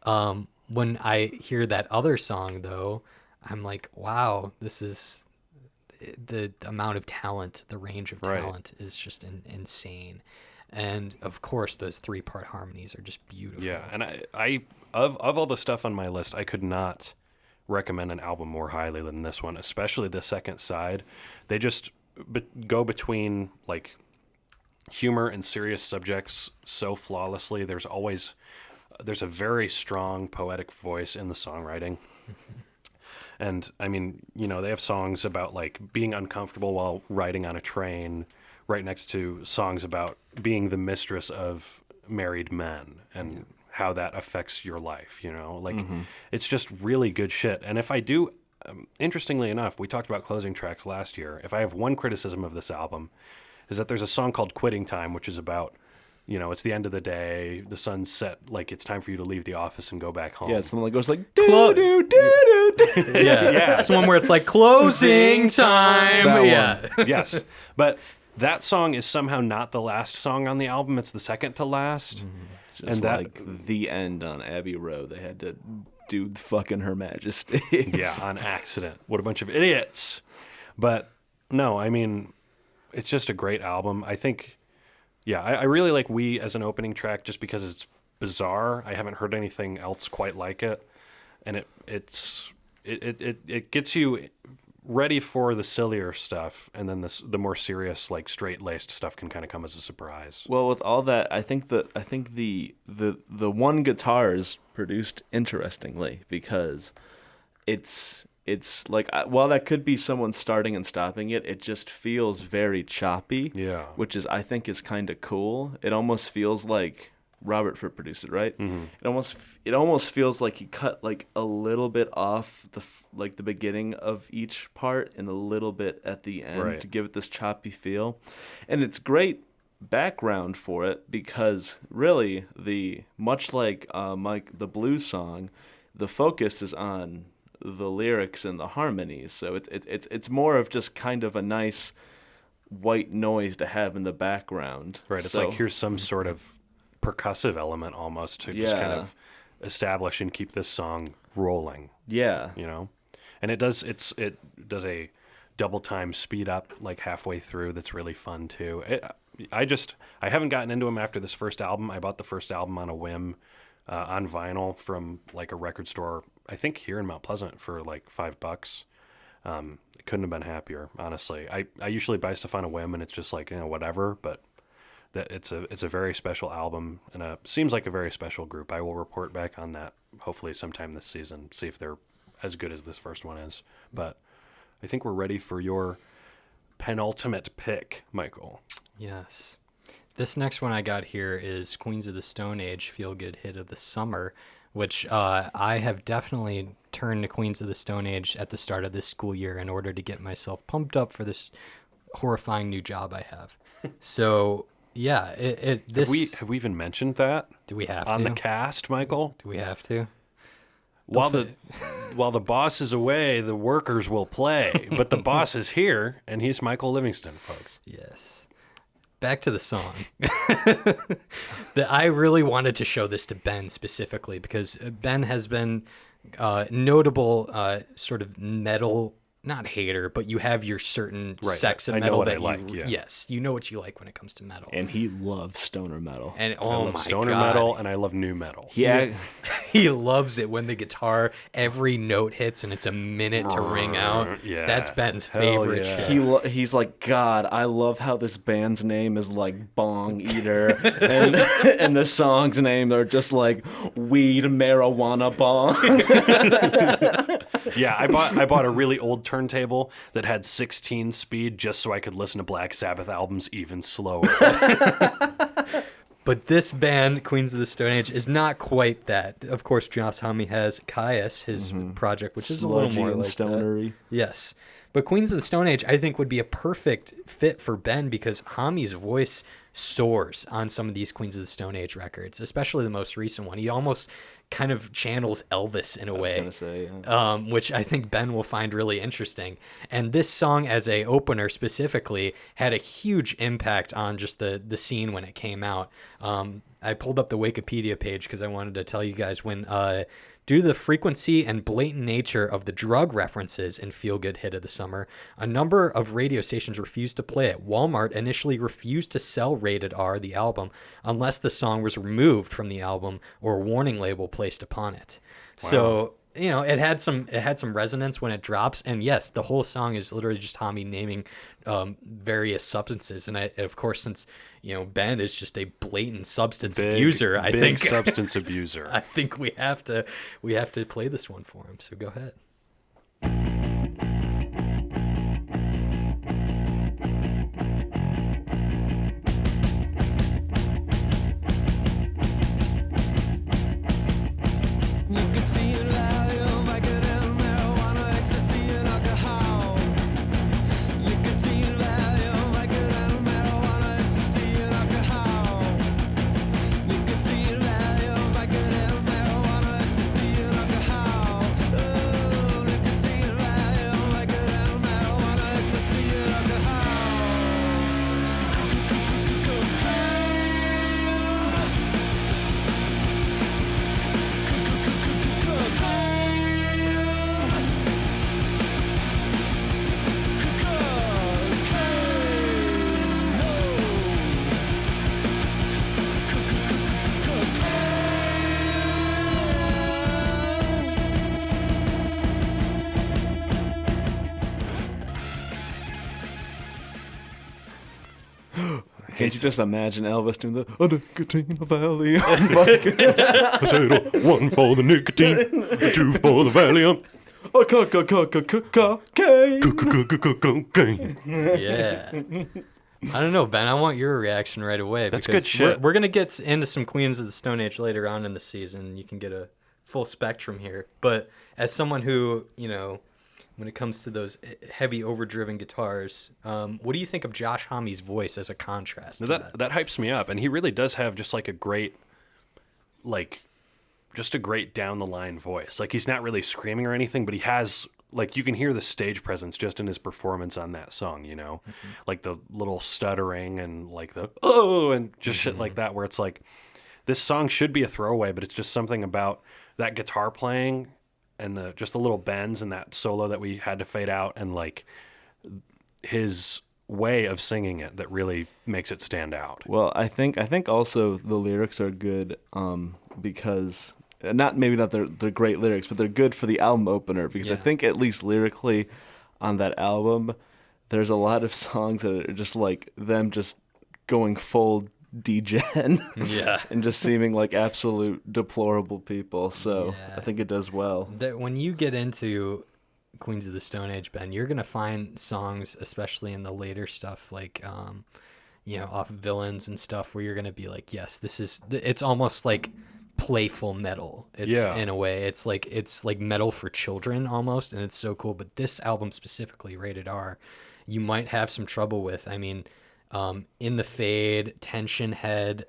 when I hear that other song, though, I'm like, wow, this is the amount of talent, the range of Right. talent is just insane. And of course, those 3-part harmonies are just beautiful. Yeah, and I of all the stuff on my list, I could not recommend an album more highly than this one, especially the second side. They just go between like humor and serious subjects so flawlessly. There's a very strong poetic voice in the songwriting. And I mean, they have songs about like being uncomfortable while riding on a train, right next to songs about being the mistress of married men and how that affects your life, it's just really good shit. And if I do, interestingly enough, we talked about closing tracks last year. If I have one criticism of this album, is that there's a song called Quitting Time, which is about, it's the end of the day, the sun's set, like it's time for you to leave the office and go back home. Yeah, someone like goes like do do do do. Yeah. It's one where it's like closing time. That Yeah. one. Yes. But that song is somehow not the last song on the album. It's the second to last. Just And that- like the end on Abbey Road, they had to do fucking Her Majesty. Yeah, on accident. What a bunch of idiots. But no, I mean, it's just a great album. I think, I really like We as an opening track just because it's bizarre. I haven't heard anything else quite like it. And it gets you ready for the sillier stuff, and then the more serious, like straight-laced stuff can kind of come as a surprise. Well, with all that, I think the one guitar is produced interestingly because it's like while that could be someone starting and stopping it, it just feels very choppy. Yeah. Which I think is kind of cool. It almost feels like Robert Fripp produced it, right? Mm-hmm. It almost feels like he cut like a little bit off the beginning of each part and a little bit at the end Right. to give it this choppy feel, and it's great background for it, because really much like the blues song, the focus is on the lyrics and the harmonies. So it's more of just kind of a nice white noise to have in the background. Right. It's so, like here's some sort of percussive element almost to just kind of establish and keep this song rolling. Yeah. You know, and it does a double time speed up like halfway through. That's really fun too. I haven't gotten into them after this first album. I bought the first album on a whim on vinyl from like a record store, I think here in Mount Pleasant, for like $5. It couldn't have been happier, honestly. I usually buy stuff on a whim and it's just like, whatever, but that it's a very special album and seems like a very special group. I will report back on that hopefully sometime this season, see if they're as good as this first one is. But I think we're ready for your penultimate pick, Michael. Yes. This next one I got here is Queens of the Stone Age, Feel Good Hit of the Summer, which I have definitely turned to Queens of the Stone Age at the start of this school year in order to get myself pumped up for this horrifying new job I have. So, yeah. Have we even mentioned that? Do we have on to? the cast, Michael? Do we have to? While the boss is away, the workers will play. But the boss is here, and he's Michael Livingston, folks. Yes. Back to the song. I really wanted to show this to Ben specifically because Ben has been notable sort of metal, not hater, but you have your certain sects of metal that yes, you know what you like when it comes to metal. And he loves stoner metal. And I love stoner metal, and I love new metal. Yeah, he loves it when the guitar every note hits and it's a minute to ring out. Yeah. That's Ben's favorite yeah. shit. he's like, God, I love how this band's name is like Bong Eater, and the song's name are just like Weed Marijuana Bong. Yeah, I bought a really old turntable that had 16 speed just so I could listen to Black Sabbath albums even slower. But this band, Queens of the Stone Age, is not quite that. Of course, Joss Homme has Caius, his project, which is a little more like stonery. that. Yes. But Queens of the Stone Age, I think, would be a perfect fit for Ben because Homme's voice soars on some of these Queens of the Stone Age records, especially the most recent one. He almost kind of channels Elvis in a way, I was gonna say, yeah. which I think Ben will find really interesting. And this song as a opener specifically had a huge impact on just the scene when it came out. I pulled up the Wikipedia page because I wanted to tell you guys when due to the frequency and blatant nature of the drug references in Feel Good Hit of the Summer, a number of radio stations refused to play it. Walmart initially refused to sell Rated R, the album, unless the song was removed from the album or a warning label placed upon it. Wow. So, it had some resonance when it drops, and yes, the whole song is literally just Homme naming various substances, and of course, since Ben is just a blatant substance abuser, I think substance abuser. I think we have to play this one for him. So go ahead. Can't you just imagine Elvis doing the nicotine valley? I said, one for the nicotine, two for the Valium. Cocaine. Yeah. I don't know, Ben. I want your reaction right away. That's good shit. We're going to get into some Queens of the Stone Age later on in the season. You can get a full spectrum here. But as someone who, when it comes to those heavy overdriven guitars. What do you think of Josh Homme's voice as a contrast to that? That hypes me up, and he really does have just like a great down the line voice. Like, he's not really screaming or anything, but he has, like, you can hear the stage presence just in his performance on that song, you know? Like the little stuttering and like the and just shit like that, where it's like, this song should be a throwaway, but it's just something about that guitar playing and just the little bends and that solo that we had to fade out, and like his way of singing it that really makes it stand out. Well, I think also the lyrics are good because not that they're great lyrics, but they're good for the album opener, because I think at least lyrically on that album there's a lot of songs that are just like them just going full degen and just seeming like absolute deplorable people. So I think it does well. When you get into Queens of the Stone Age, Ben, you're gonna find songs, especially in the later stuff, like off Villains and stuff, where you're gonna be like, yes, it's almost like playful metal. In a way, it's like metal for children almost, and it's so cool. But this album specifically, Rated R, you might have some trouble with. I mean, In the Fade, Tension Head,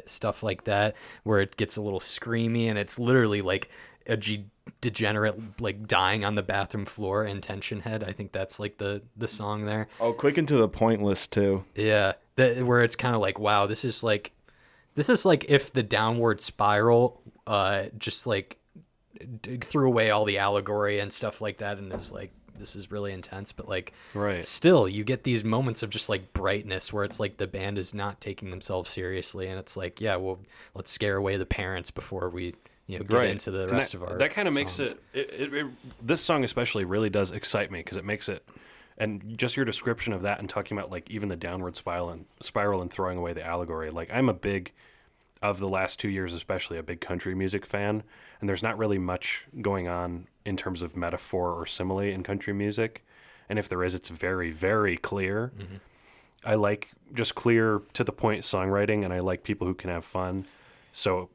stuff like that, where it gets a little screamy, and it's literally like a degenerate like dying on the bathroom floor in Tension Head. I think that's like the song there. Oh, quick and to the point list too. Yeah, where it's kind of like, wow, this is like if the Downward Spiral just like threw away all the allegory and stuff like that, and is like, this is really intense, but like, right, still you get these moments of just like brightness where it's like the band is not taking themselves seriously, and it's like, yeah, well, let's scare away the parents before we get into the rest of our that kind of songs. makes it this song especially really does excite me, because it makes it, and just your description of that and talking about like even the downward spiral and throwing away the allegory, like, I'm a big, of the last 2 years especially, a big country music fan, and there's not really much going on in terms of metaphor or simile in country music, and if there is, it's very, very clear. I like just clear to the point songwriting, and I like people who can have fun. So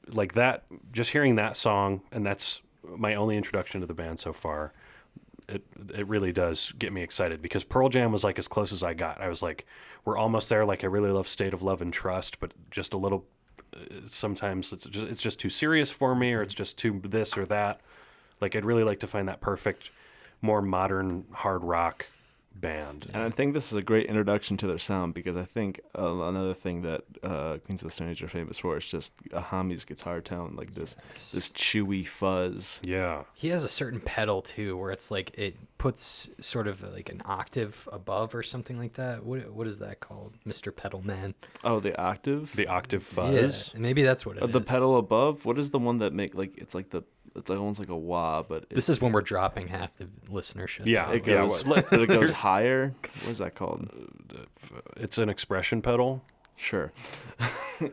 like that, just hearing that song, and that's my only introduction to the band so far, it really does get me excited, because Pearl Jam was like as close as I got. I was like, we're almost there. Like, I really love State of Love and Trust, but just a little, sometimes it's just too serious for me, or it's just too this or that. Like, I'd really like to find that perfect, more modern hard rock band. And I think this is a great introduction to their sound, because I think another thing that Queens of the Stone Age are famous for is just Homme's guitar tone, like this chewy fuzz. Yeah, he has a certain pedal too, where it's like it puts sort of like an octave above or something like that. What is that called, Mr. Pedal Man? Oh, the octave. The octave fuzz. Yeah, maybe that's what it is. The pedal above. What is the one that make like it's like almost like a wah, but this is when we're dropping half the listenership. Yeah, it goes it goes higher. What is that called? It's an expression pedal. Sure.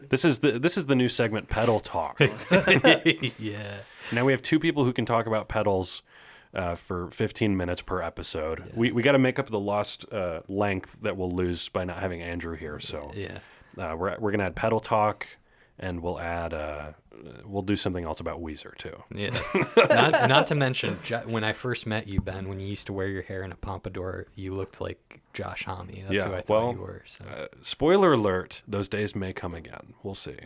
This is the new segment, Pedal Talk. Yeah. Now we have two people who can talk about pedals for 15 minutes per episode. Yeah. We got to make up the lost length that we'll lose by not having Andrew here. So we're gonna add Pedal Talk, and we'll add we'll do something else about Weezer too. Yeah. not to mention, when I first met you, Ben, when you used to wear your hair in a pompado, you looked like Josh Homme. That's who I thought you were. So. Spoiler alert: those days may come again. We'll see.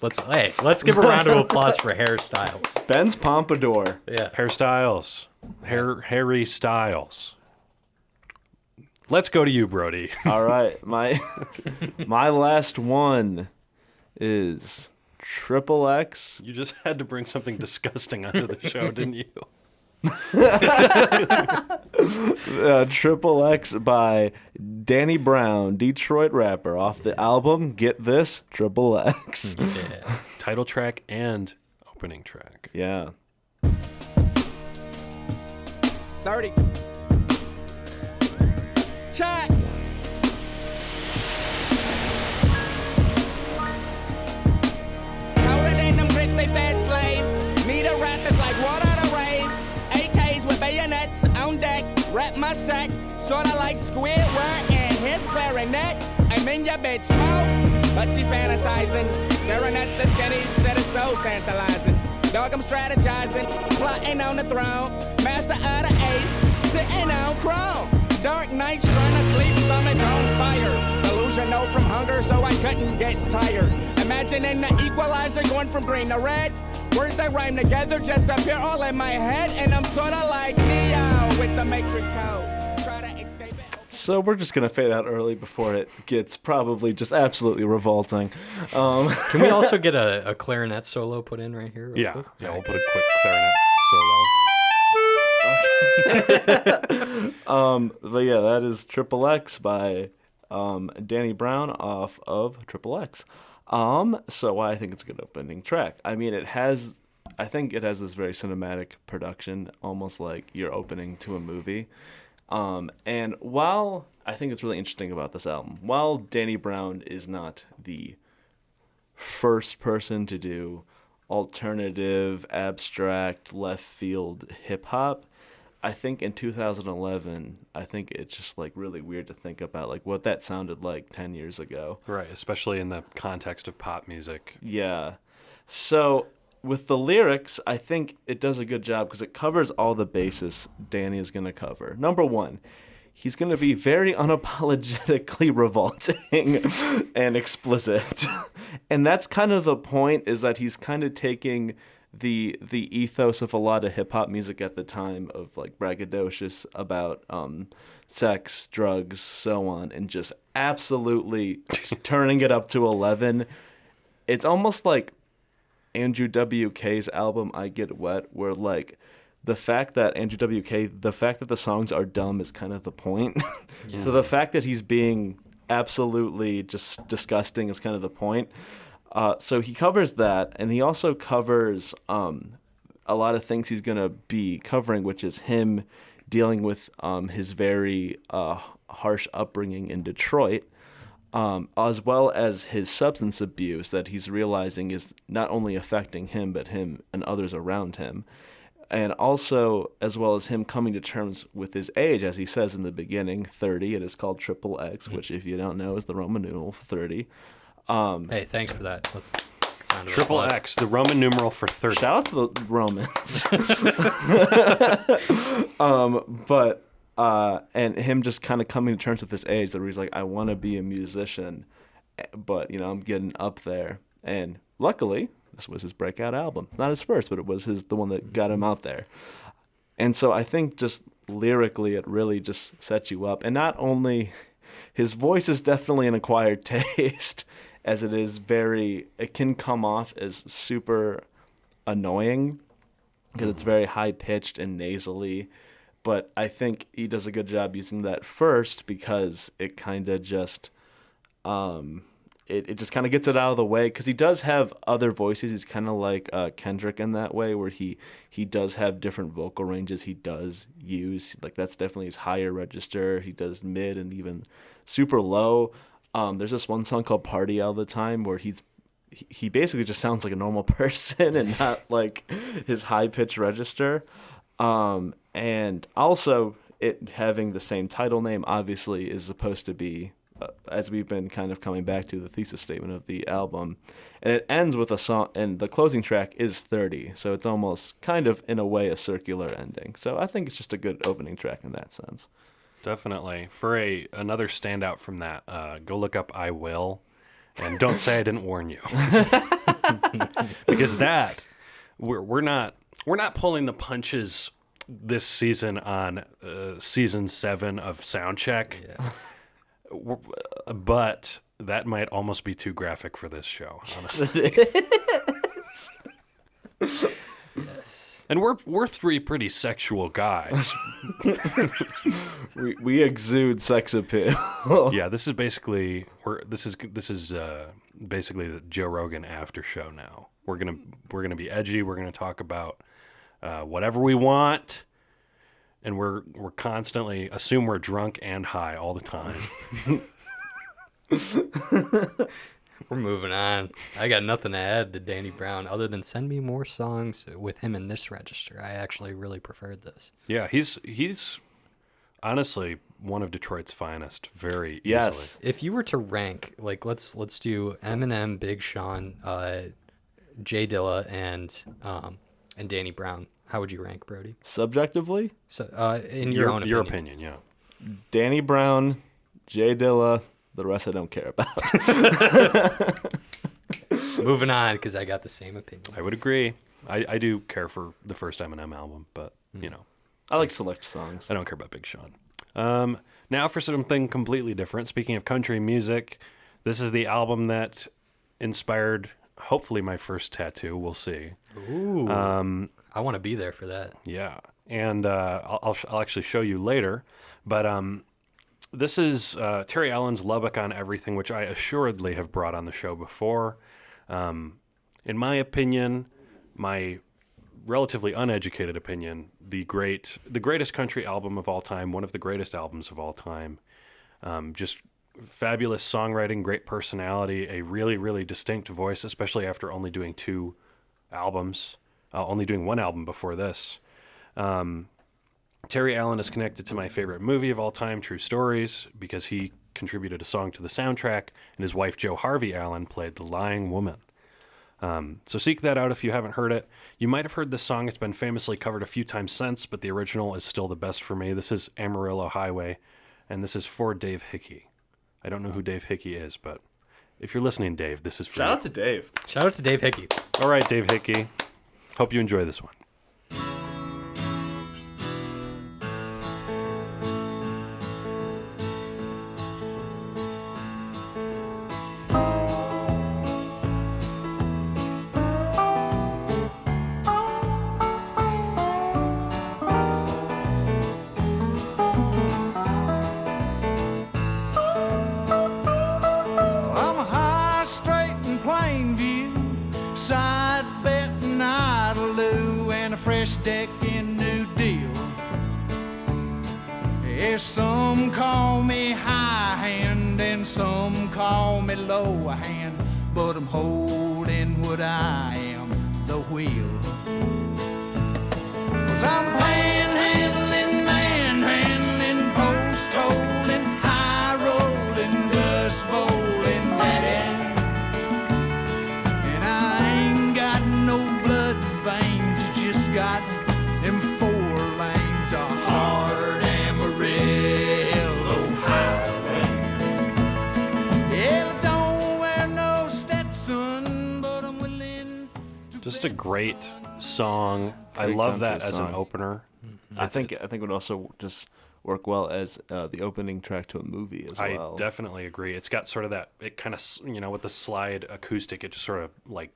Let's give a round of applause for hairstyles. Ben's pompadour. Yeah. Hairstyles. Harry Styles. Let's go to you, Brody. All right. My last one is XXX. You just had to bring something disgusting onto the show, didn't you? XXX by Danny Brown, Detroit rapper, off the album Get This, XXX. Yeah. Title track and opening track. Yeah. 30. Check. Colder than them grits, they fed slaves. Me the rappers like water the raves. AKs with bayonets on deck. Rap my set, sorta like Squidward and his clarinet. I'm in your bitch mouth, but she fantasizing. Staring at the skinny, said it's so tantalizing. Dog, I'm strategizing, plotting on the throne. Master of the ace, sitting on chrome. Dark nights trying to sleep, stomach on fire. Delusional from hunger, so I couldn't get tired. Imagining the equalizer going from green to red. Words that rhyme together just appear all in my head. And I'm sorta like Neo with the Matrix code. Try to escape it. So we're just gonna fade out early before it gets probably just absolutely revolting. Can we also get a clarinet solo put in right here? real quick? Yeah, we'll put a quick clarinet solo. But yeah, that is Triple X by Danny Brown off of Triple X. So I think it's a good opening track. I mean, I think it has this very cinematic production, almost like you're opening to a movie. And while I think it's really interesting about this album, while Danny Brown is not the first person to do alternative, abstract, left field hip hop, I think in 2011, I think it's just like really weird to think about like what that sounded like 10 years ago. Right, especially in the context of pop music. Yeah. So with the lyrics, I think it does a good job because it covers all the bases Danny is going to cover. Number one, he's going to be very unapologetically revolting and explicit. And that's kind of the point, is that he's kind of taking the ethos of a lot of hip hop music at the time of like braggadocious about sex, drugs, so on, and just absolutely turning it up to 11. It's almost like Andrew WK's album I Get Wet, where like the fact that the songs are dumb is kind of the point. Yeah. So the fact that he's being absolutely just disgusting is kind of the point. So he covers that, and he also covers a lot of things he's going to be covering, which is him dealing with his very harsh upbringing in Detroit, as well as his substance abuse that he's realizing is not only affecting him, but him and others around him. And also, as well as him coming to terms with his age, as he says in the beginning, 30. It is called Triple X, which, if you don't know, is the Roman numeral for 30. Hey, thanks for that. Let's Triple X, the Roman numeral for 30. Shout out to the Romans. And him just kind of coming to terms with his age, that he's like, I want to be a musician, but I'm getting up there. And luckily, this was his breakout album. Not his first, but it was the one that got him out there. And so I think just lyrically, it really just sets you up. And not only, his voice is definitely an acquired taste, as it can come off as super annoying because it's very high pitched and nasally. But I think he does a good job using that first, because it kind of just, it just kind of gets it out of the way, because he does have other voices. He's kind of like Kendrick in that way, where he does have different vocal ranges he does use. Like, that's definitely his higher register. He does mid and even super low. There's this one song called Party All the Time where he basically just sounds like a normal person and not like his high-pitched register. And also, it having the same title name obviously is supposed to be, as we've been kind of coming back to, the thesis statement of the album. And it ends with a song, and the closing track is 30, so it's almost kind of, in a way, a circular ending. So I think it's just a good opening track in that sense. Definitely. For another standout from that, go look up I Will, and don't say I didn't warn you. Because we're not pulling the punches this season on season 7 of Soundcheck. Yeah. But that might almost be too graphic for this show, honestly. Yes. And we're three pretty sexual guys. we exude sex appeal. Yeah, this is basically basically the Joe Rogan after show now. We're gonna be edgy. We're gonna talk about whatever we want, and we're constantly assume we're drunk and high all the time. We're moving on. I got nothing to add to Danny Brown other than send me more songs with him in this register. I actually really preferred this. Yeah, he's honestly one of Detroit's finest, very yes. easily. If you were to rank, like, let's do Eminem, Big Sean, Jay Dilla and Danny Brown. How would you rank Brody? Subjectively, So, in your own your opinion. opinion, yeah. Danny Brown, Jay Dilla, the rest I don't care about. Moving on, because I got the same opinion. I would agree. I do care for the first Eminem album, but, you know, I like select songs. I don't care about Big Sean. Now for something completely different. Speaking of country music, this is the album that inspired, hopefully, my first tattoo. We'll see. Ooh. I want to be there for that. Yeah, and I'll actually show you later. But this is Terry Allen's Lubbock on Everything, which I assuredly have brought on the show before. In my opinion, my relatively uneducated opinion, the greatest country album of all time, one of the greatest albums of all time. Just fabulous songwriting, great personality, a really, really distinct voice, especially after only doing 2 albums, only doing 1 album before this. Terry Allen is connected to my favorite movie of all time, True Stories, because he contributed a song to the soundtrack, and his wife, Jo Harvey Allen, played the lying woman. So seek that out if you haven't heard it. You might have heard this song. It's been famously covered a few times since, but the original is still the best for me. This is Amarillo Highway, and this is for Dave Hickey. I don't know who Dave Hickey is, but if you're listening, Dave, this is for you. Shout out to Dave. Shout out to Dave Hickey. All right, Dave Hickey. Hope you enjoy this one. I'm a high, straight, and plain view, side betting Idaloo, and a fresh deck in New Deal. Yes, some call me high hand, and some call me low hand, but I'm holding what I am, the wheel. 'Cause I'm panhandling, manhandling, post holding, high rolling, dust bowling, daddy. And I ain't got no blood veins, you just got them 4 lanes of hard Amarillo highway. Yeah, I don't wear no Stetson, but I'm willing to. Just a great song. I Great love that country as an song. opener. I think it would also just work well as the opening track to a movie as well. I definitely agree. It's got sort of that, it kind of, with the slide acoustic, it just sort of like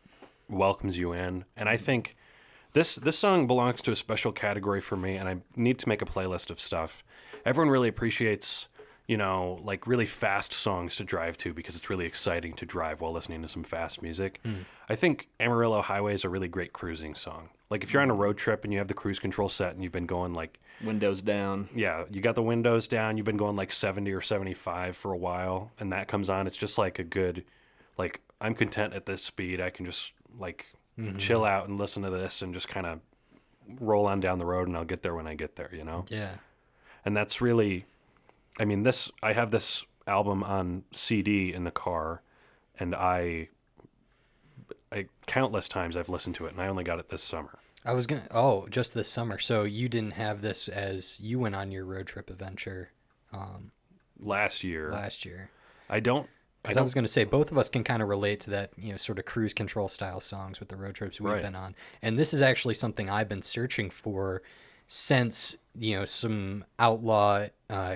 welcomes you in. And I think this song belongs to a special category for me, and I need to make a playlist of stuff. Everyone really appreciates, like really fast songs to drive to because it's really exciting to drive while listening to some fast music. I think Amarillo Highway is a really great cruising song. Like if you're on a road trip and you have the cruise control set and you've been going like, Windows down. yeah, you got the windows down, you've been going like 70 or 75 for a while, and that comes on, it's just like a good, like, I'm content at this speed. I can just like chill out and listen to this and just kind of roll on down the road, and I'll get there when I get there, Yeah. And that's really, I mean, I have this album on CD in the car, and I countless times I've listened to it, and I only got it this summer. I was just this summer. So you didn't have this as you went on your road trip adventure Last year. I don't. Because I was going to say, both of us can kind of relate to that, sort of cruise control style songs with the road trips we've Right. been on. And this is actually something I've been searching for since, some outlaw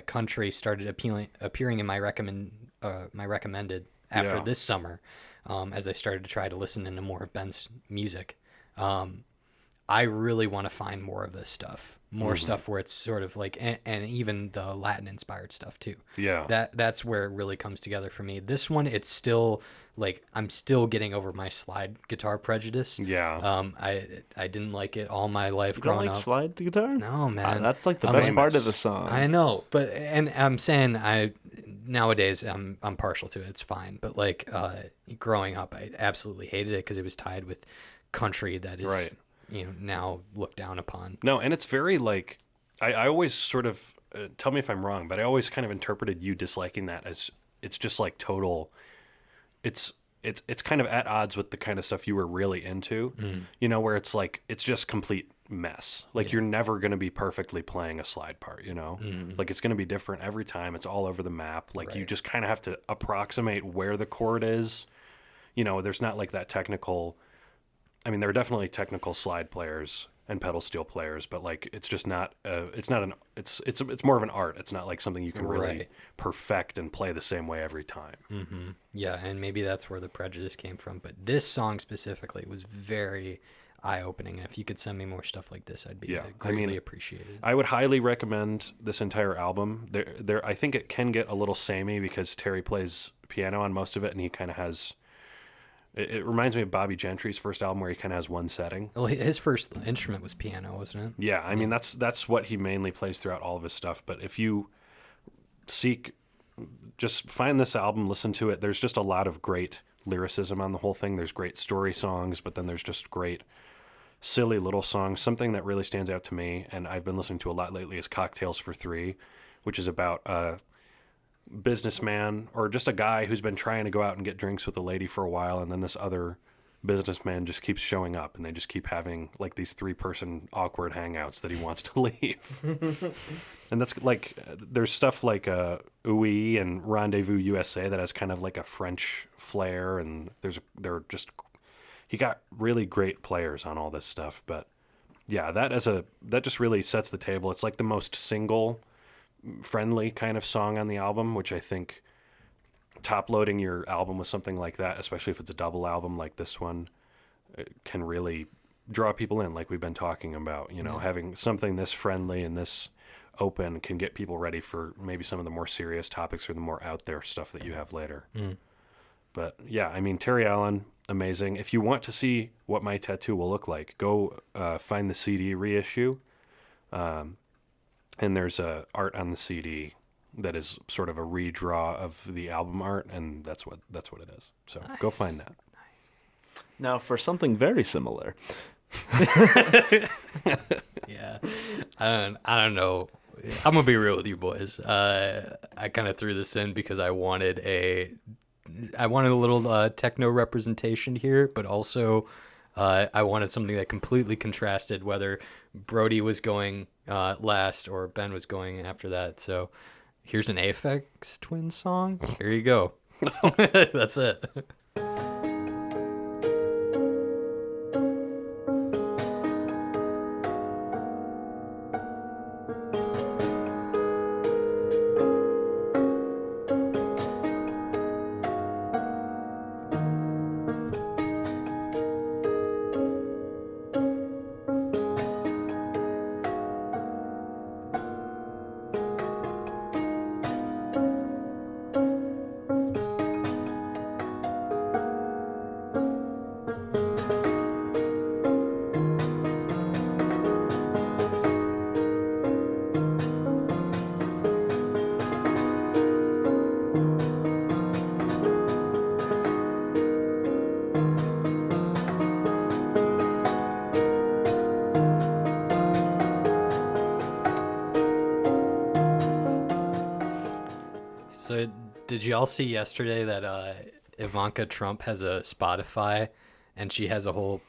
country started appearing in my recommended after Yeah. this summer, as I started to try to listen into more of Ben's music. I really want to find more of this stuff, more stuff where it's sort of like, and even the Latin inspired stuff too. Yeah. That's where it really comes together for me. This one, it's still like, I'm still getting over my slide guitar prejudice. Yeah. I didn't like it all my life You don't growing like up. slide guitar? No, man. That's like the I'm best like- part of the song. I know, but and I'm saying nowadays I'm partial to it. It's fine, but like growing up, I absolutely hated it because it was tied with country that is Right. now looked down upon. No, and it's very like, I always sort of, tell me if I'm wrong, but I always kind of interpreted you disliking that as it's just like total, it's it's kind of at odds with the kind of stuff you were really into, you know, where it's like it's just complete mess. Like you're never going to be perfectly playing a slide part, you know, like it's going to be different every time. It's all over the map. Like you just kind of have to approximate where the chord is. You know, there's not like that technical. I mean, there are definitely technical slide players and pedal steel players, but like it's just not. It's more of an art. It's not like something you can really perfect and play the same way every time. Yeah, and maybe that's where the prejudice came from. But this song specifically was very eye-opening. And if you could send me more stuff like this, I'd be greatly appreciated. I would highly recommend this entire album. I think it can get a little samey because Terry plays piano on most of it, and he kind of has. It reminds me of Bobby Gentry's first album where he kind of has one setting. Well, his first instrument was piano, wasn't it? Yeah, I mean that's what he mainly plays throughout all of his stuff. But if you just find this album, listen to it. There's just a lot of great lyricism on the whole thing. There's great story songs, but then there's just great silly little songs. Something that really stands out to me, and I've been listening to a lot lately, is Cocktails for Three, which is about a businessman or just a guy who's been trying to go out and get drinks with a lady for a while, and then this other businessman just keeps showing up, and they just keep having like these 3-person awkward hangouts that he wants to leave. And that's like there's stuff like Ooey and Rendezvous USA that has kind of like a French flair, and he got really great players on all this stuff. But yeah, that just really sets the table. It's like the most single friendly kind of song on the album, which I think top loading your album with something like that, especially if it's a double album like this one, it can really draw people in, like we've been talking about. You know, having something this friendly and this open can get people ready for maybe some of the more serious topics or the more out there stuff that you have later. But yeah, I mean, Terry Allen, amazing. If you want to see what my tattoo will look like, go find the CD reissue. And there's art on the CD that is sort of a redraw of the album art, and that's what it is. So go find that. Now, for something very similar. Yeah, I don't know. I'm gonna be real with you boys. I kind of threw this in because I wanted a little techno representation here, but also I wanted something that completely contrasted whether Brody was going last or Ben was going after that. So here's an Aphex Twin song. Here you go. That's it. So did you all see yesterday that Ivanka Trump has a Spotify and she has a whole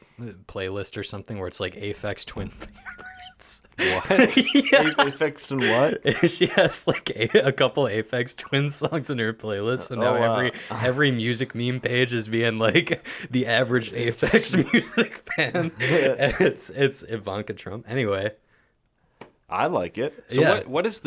playlist or something where it's like Aphex Twin favorites? What? Yeah. Aphex and what? She has like a couple Aphex Twin songs in her playlist, so now every music meme page is being like the average Aphex music fan, and it's Ivanka Trump. Anyway, I like it. So what is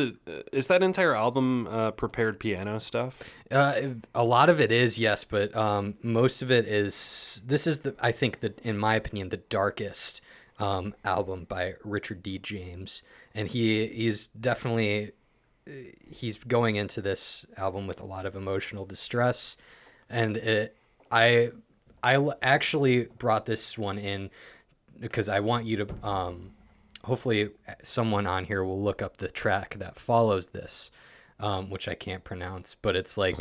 is that entire album prepared piano stuff? A lot of it is, yes, but most of it is. This is I think that, in my opinion, the darkest album by Richard D. James, and he's definitely he's going into this album with a lot of emotional distress, and I actually brought this one in because I want you to. Hopefully someone on here will look up the track that follows this, which I can't pronounce, but it's like,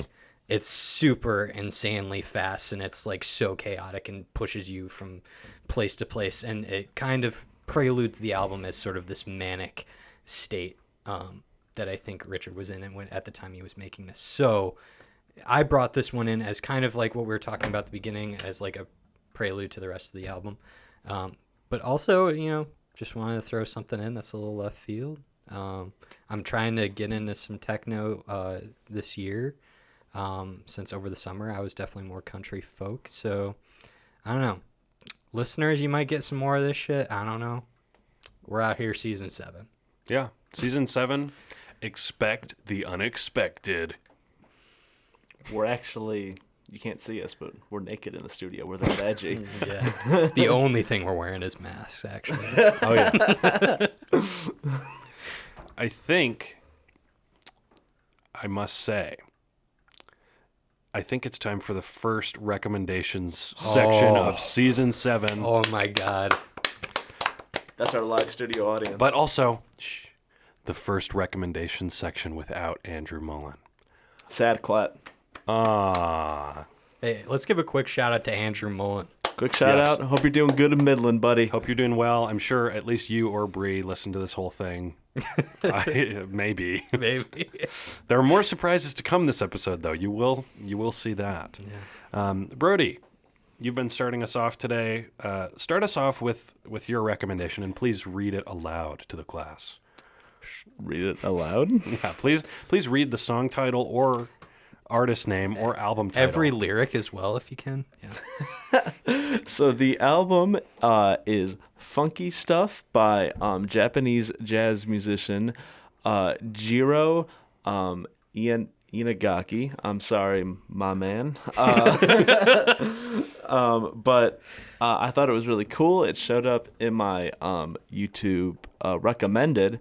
it's super insanely fast and it's like so chaotic and pushes you from place to place. And it kind of preludes the album as sort of this manic state that I think Richard was in at the time he was making this. So I brought this one in as kind of like what we were talking about at the beginning, as like a prelude to the rest of the album. But also, just wanted to throw something in that's a little left field. I'm trying to get into some techno this year. Since over the summer I was definitely more country folk. So I don't know. Listeners, you might get some more of this shit. I don't know. We're out here season 7. Yeah. Season 7, expect the unexpected. We're actually, you can't see us, but we're naked in the studio. We're that edgy. Yeah. The only thing we're wearing is masks, actually. Oh, yeah. I think, I must say, I think it's time for the first recommendations section of season 7. Oh my God. That's our live studio audience. But also, the first recommendations section without Andrew Mullen. Sad clap. Hey, let's give a quick shout out to Andrew Mullen. Quick shout Yes. out. Hope you're doing good in Midland, buddy. Hope you're doing well. I'm sure at least you or Bree listened to this whole thing. Maybe. Maybe. There are more surprises to come this episode, though. You will see that. Yeah. Brody, you've been starting us off today. Start us off with your recommendation, and please read it aloud to the class. Read it aloud. Yeah, please read the song title or artist name or album title. Every lyric as well, if you can. Yeah. So the album is Funky Stuff by Japanese jazz musician Jiro Inagaki. I'm sorry, my man. But I thought it was really cool. It showed up in my YouTube recommended.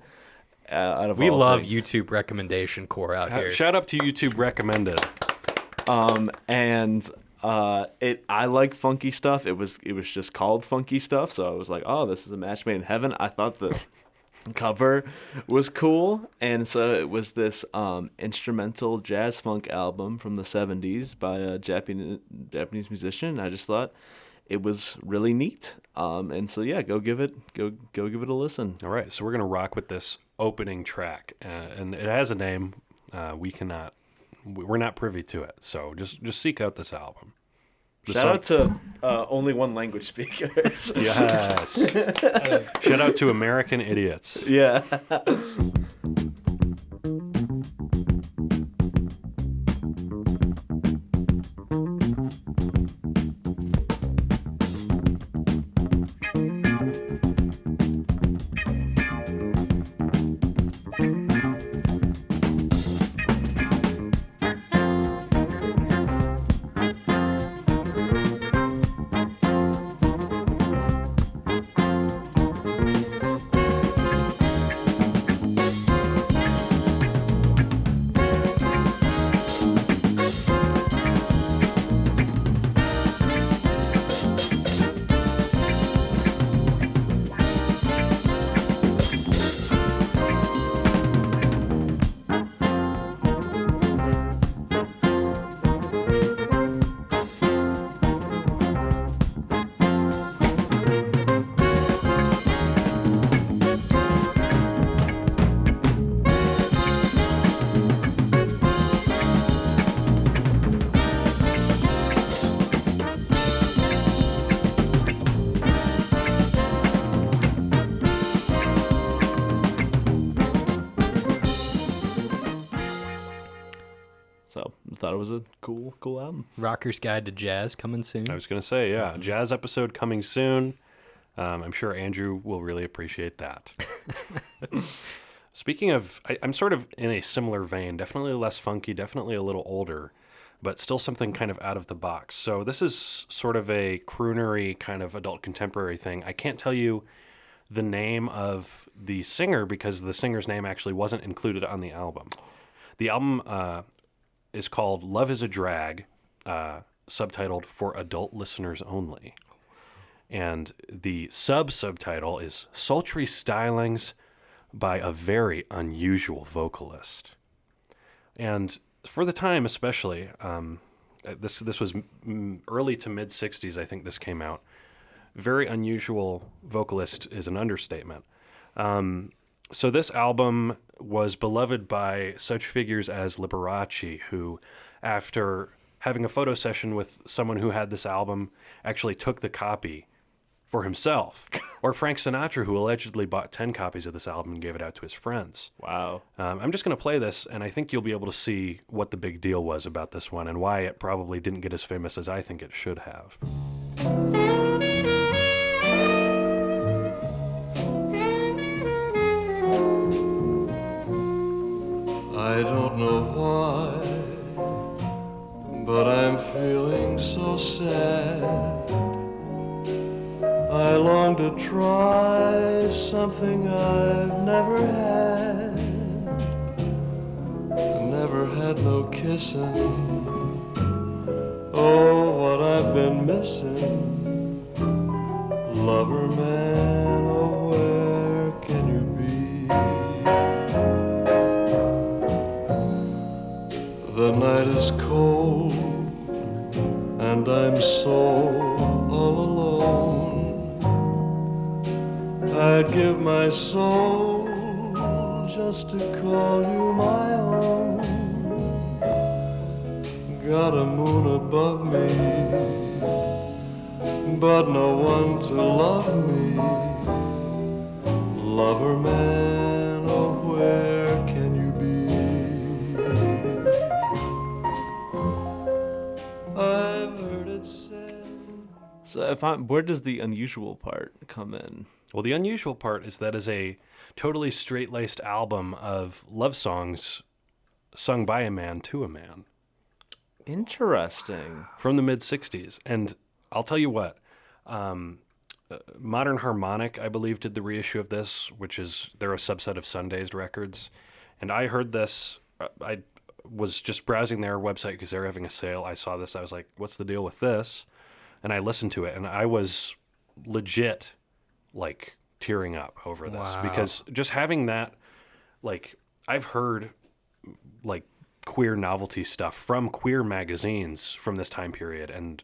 Out of We all love things. YouTube recommendation core out here. Shout out to YouTube recommended. I like funky stuff. It was just called Funky Stuff, so I was like, oh, this is a match made in heaven. I thought the cover was cool, and so it was this instrumental jazz funk album from the 70s by a Japanese musician. I just thought it was really neat. And so yeah, go give it a listen. All right, so we're gonna rock with this opening track, and it has a name. We're not privy to it, so just seek out this album. Shout out to only one language speakers. Yes. Shout out to American Idiots. Yeah. So I thought it was a cool album. Rocker's Guide to Jazz coming soon. I was gonna say, yeah, jazz episode coming soon. I'm sure Andrew will really appreciate that. Speaking of, I'm sort of in a similar vein. Definitely less funky. Definitely a little older, but still something kind of out of the box. So this is sort of a croonery kind of adult contemporary thing. I can't tell you the name of the singer because the singer's name actually wasn't included on the album. The album is called Love is a Drag, subtitled For Adult Listeners Only. And the subtitle is Sultry Stylings by a Very Unusual Vocalist. And for the time especially, this was early to mid-'60s, I think this came out. Very unusual vocalist is an understatement. So this album was beloved by such figures as Liberace, who, after having a photo session with someone who had this album, actually took the copy for himself. Or Frank Sinatra, who allegedly bought 10 copies of this album and gave it out to his friends. Wow. I'm just going to play this, and I think you'll be able to see what the big deal was about this one and why it probably didn't get as famous as I think it should have. I don't know why, but I'm feeling so sad. I long to try something I've never had. Never had no kissing. Oh, what I've been missing. Lover man, oh, where can you be? The night is cold, and I'm so all alone. I'd give my soul just to call you my own. Got a moon above me, but no one to love me. Lover man, oh, where can you be? I've heard it said. So where does the unusual part come in? Well, the unusual part is that is a totally straight-laced album of love songs sung by a man to a man. Interesting. From the mid-'60s. And I'll tell you what, Modern Harmonic, I believe, did the reissue of this, they're a subset of Sundazed Records. And I heard this, I was just browsing their website because they were having a sale. I saw this, I was like, what's the deal with this? And I listened to it, and I was legit like tearing up over this. Wow. Because just having that, like, I've heard like queer novelty stuff from queer magazines from this time period, and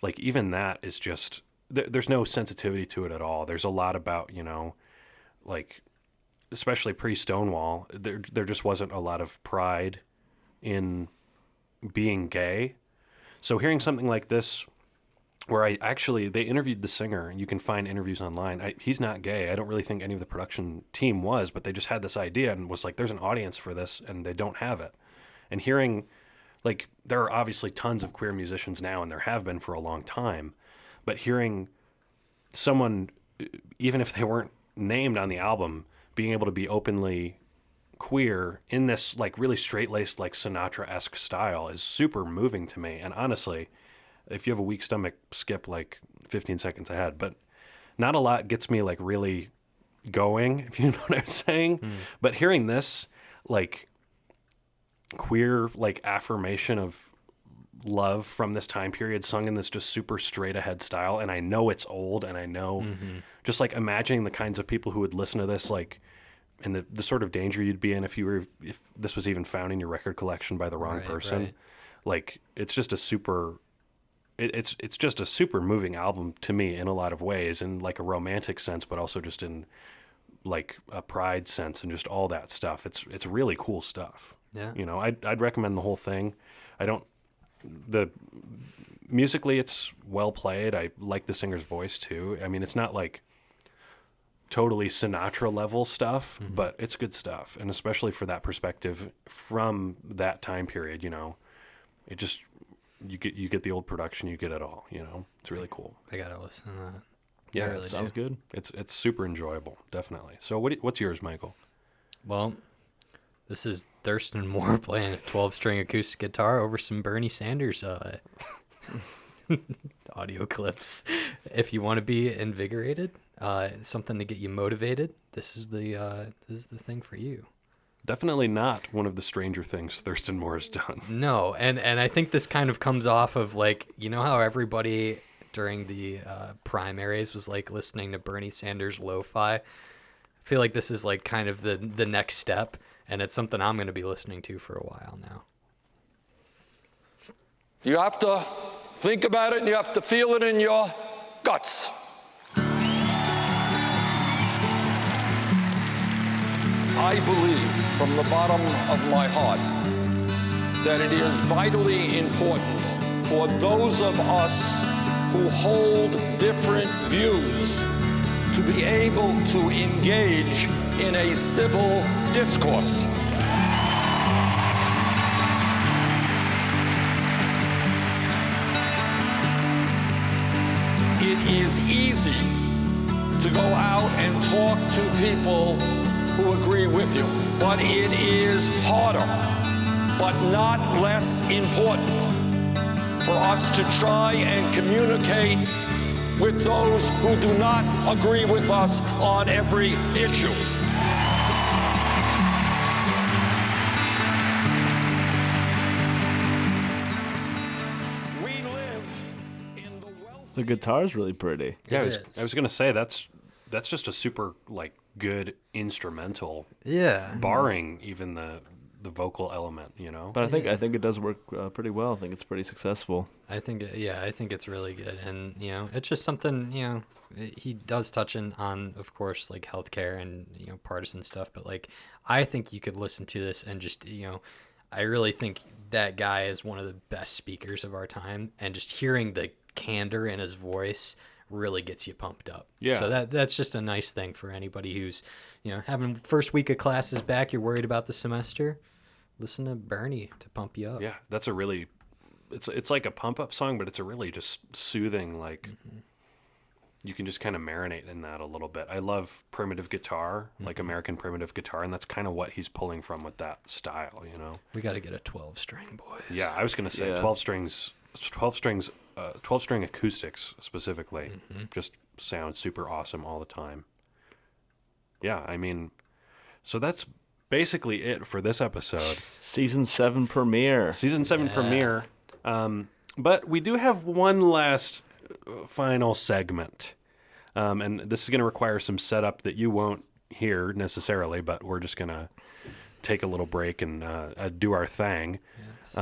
like even that is just there's no sensitivity to it at all. There's a lot about, like, especially pre-Stonewall, there just wasn't a lot of pride in being gay. So hearing something like this, where they interviewed the singer, and you can find interviews online. He's not gay. I don't really think any of the production team was, but they just had this idea and was like, there's an audience for this, and they don't have it. And hearing, like, there are obviously tons of queer musicians now, and there have been for a long time, but hearing someone, even if they weren't named on the album, being able to be openly queer in this, like, really straight-laced, like, Sinatra-esque style is super moving to me. And honestly, if you have a weak stomach, skip like 15 seconds ahead. But not a lot gets me like really going, if you know what I'm saying. But hearing this, like, queer, like, affirmation of love from this time period sung in this just super straight ahead style, and I know it's old, and I know just like imagining the kinds of people who would listen to this, like, and the sort of danger you'd be in if this was even found in your record collection by the wrong person. Right. Like, it's just a super it's just a super moving album to me in a lot of ways, in like a romantic sense, but also just in like a pride sense and just all that stuff. It's really cool stuff. Yeah. I'd recommend the whole thing. Musically it's well played. I like the singer's voice too. I mean, it's not like totally Sinatra level stuff, but it's good stuff. And especially for that perspective from that time period, it just, you get the old production, you get it all, It's really cool. I gotta listen to that. Yeah, I really Sounds do. good. It's super enjoyable, definitely. So what's yours, Michael? Well, this is Thurston Moore playing a 12-string acoustic guitar over some Bernie Sanders audio clips. If you want to be invigorated, something to get you motivated, this is the thing for you. Definitely not one of the stranger things Thurston Moore has done. No, and I think this kind of comes off of, like, how everybody during the primaries was like listening to Bernie Sanders lo-fi. I feel like this is like kind of the next step, and it's something I'm going to be listening to for a while now. You have to think about it, and you have to feel it in your guts. I believe from the bottom of my heart that it is vitally important for those of us who hold different views to be able to engage in a civil discourse. It is easy to go out and talk to people who agree with you, but it is harder, but not less important, for us to try and communicate with those who do not agree with us on every issue. We live in the wealth. The guitar's really pretty. Yeah, It I was gonna say that's just a super like good instrumental, Yeah. barring even the vocal element, you know. But I think it does work pretty well. I think it's pretty successful. I think it's really good, and it's just something he does touch on, of course, like healthcare and partisan stuff. But like, I think you could listen to this and just I really think that guy is one of the best speakers of our time, and just hearing the candor in his voice really gets you pumped up. Yeah. So that's just a nice thing for anybody who's having first week of classes back. You're worried about the semester. Listen to Bernie to pump you up. Yeah, that's a really, it's like a pump up song, but it's a really just soothing, like you can just kind of marinate in that a little bit. I love primitive guitar, like American primitive guitar, and that's kind of what he's pulling from with that style, We got to get a 12-string, boys. Yeah, I was gonna say 12 string acoustics specifically, just sound super awesome all the time. Yeah, I mean, so that's basically it for this episode. Season 7 premiere. Season 7 premiere. But we do have one last final segment. And this is going to require some setup that you won't hear necessarily, but we're just going to take a little break and do our thing. Yes.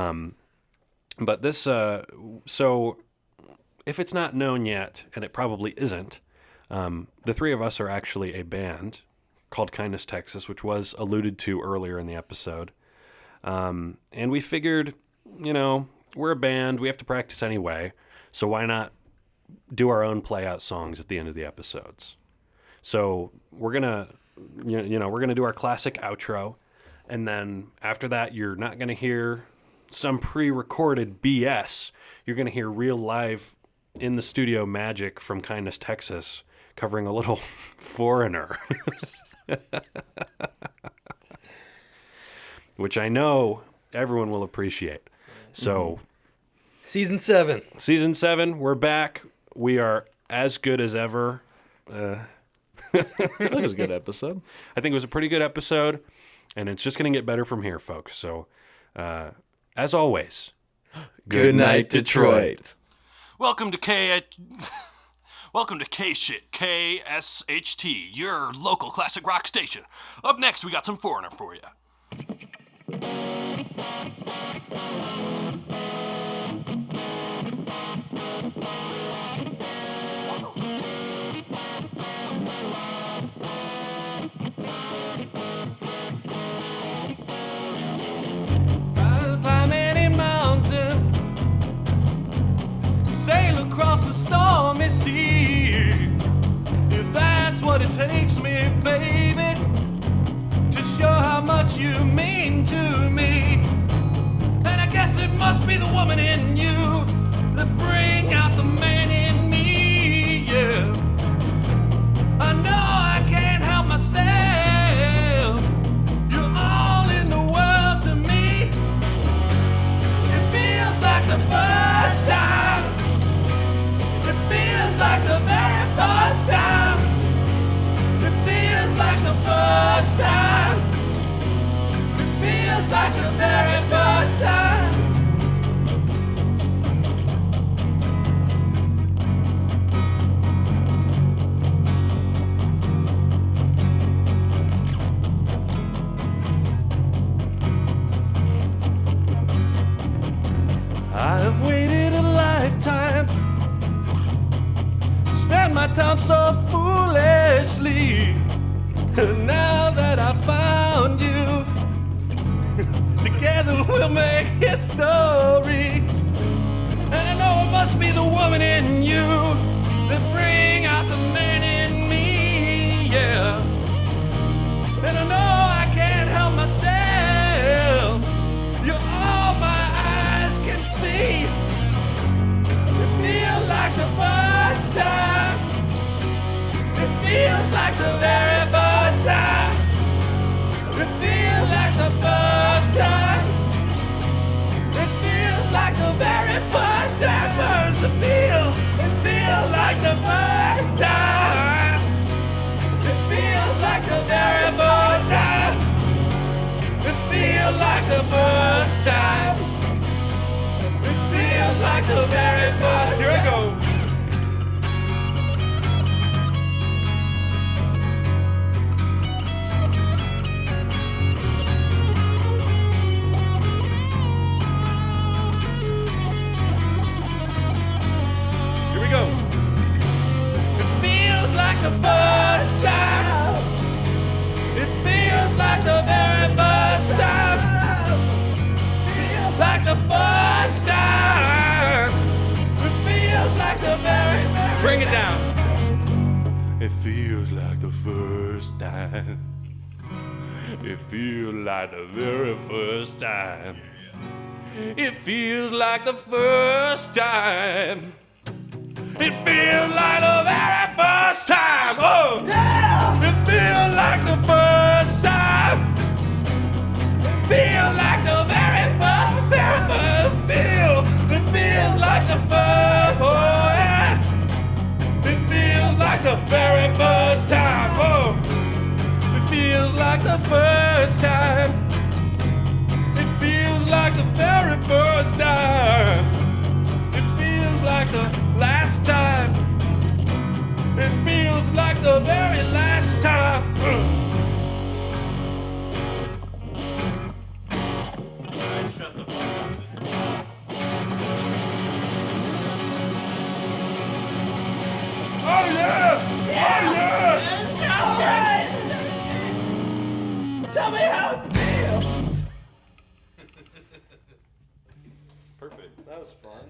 But this, so if it's not known yet, and it probably isn't, the three of us are actually a band called Kindness Texas, which was alluded to earlier in the episode. And we figured, we're a band, we have to practice anyway, so why not do our own play-out songs at the end of the episodes? So we're gonna, we're gonna do our classic outro, and then after that, you're not gonna hear some pre-recorded BS. You're gonna hear real live in the studio magic from Kindness Texas, covering a little Foreigner, which I know everyone will appreciate. So, Season 7, we're back. We are as good as ever. That was a good episode. I think it was a pretty good episode, and it's just going to get better from here, folks. So, as always, Good night, Detroit. Welcome to K-Shit, KSHT, your local classic rock station. Up next, we got some Foreigner for you. I'll climb any mountain, sail across the stormy sea, if that's what it takes me, baby, to show how much you mean to me. And I guess it must be the woman in you that bring out the man in me, yeah. I know I can't help myself. You're all in the world to me. It feels like the first time. It feels like the very first time. It feels like the first time. It feels like the very first time. I have waited a lifetime, spent my time so foolishly, Now that I found you, together we'll make history. And I know it must be the woman in you that bring out the man in me, yeah. And I know I can't help myself. You're all my eyes can see. It feels like the first time. It feels like the very first time. It feels like the first time. It feels like the very first time. First it feels like the first time. It feels like the very first time. It feels like the first time. It feels like the very first time. Here I go. Go. It feels like the first time. It feels like the very first time. Feels like the first time. It feels like the very. Bring it down. It feels like the first time. It feels like the very first time. It feels like the first time. It feels like the very first time. Oh, yeah! It feels like the first time. It feels like the very first feel. It feels like the first. Oh, yeah. It feels like the very first time. Oh, it feels like the first time. It feels like the very first time. It feels like the last time. It feels like the very last time. Alright, shut the fuck up. Oh yeah! Yeah! Oh yeah! Soundcheck! Tell me how it feels! Perfect. That was fun.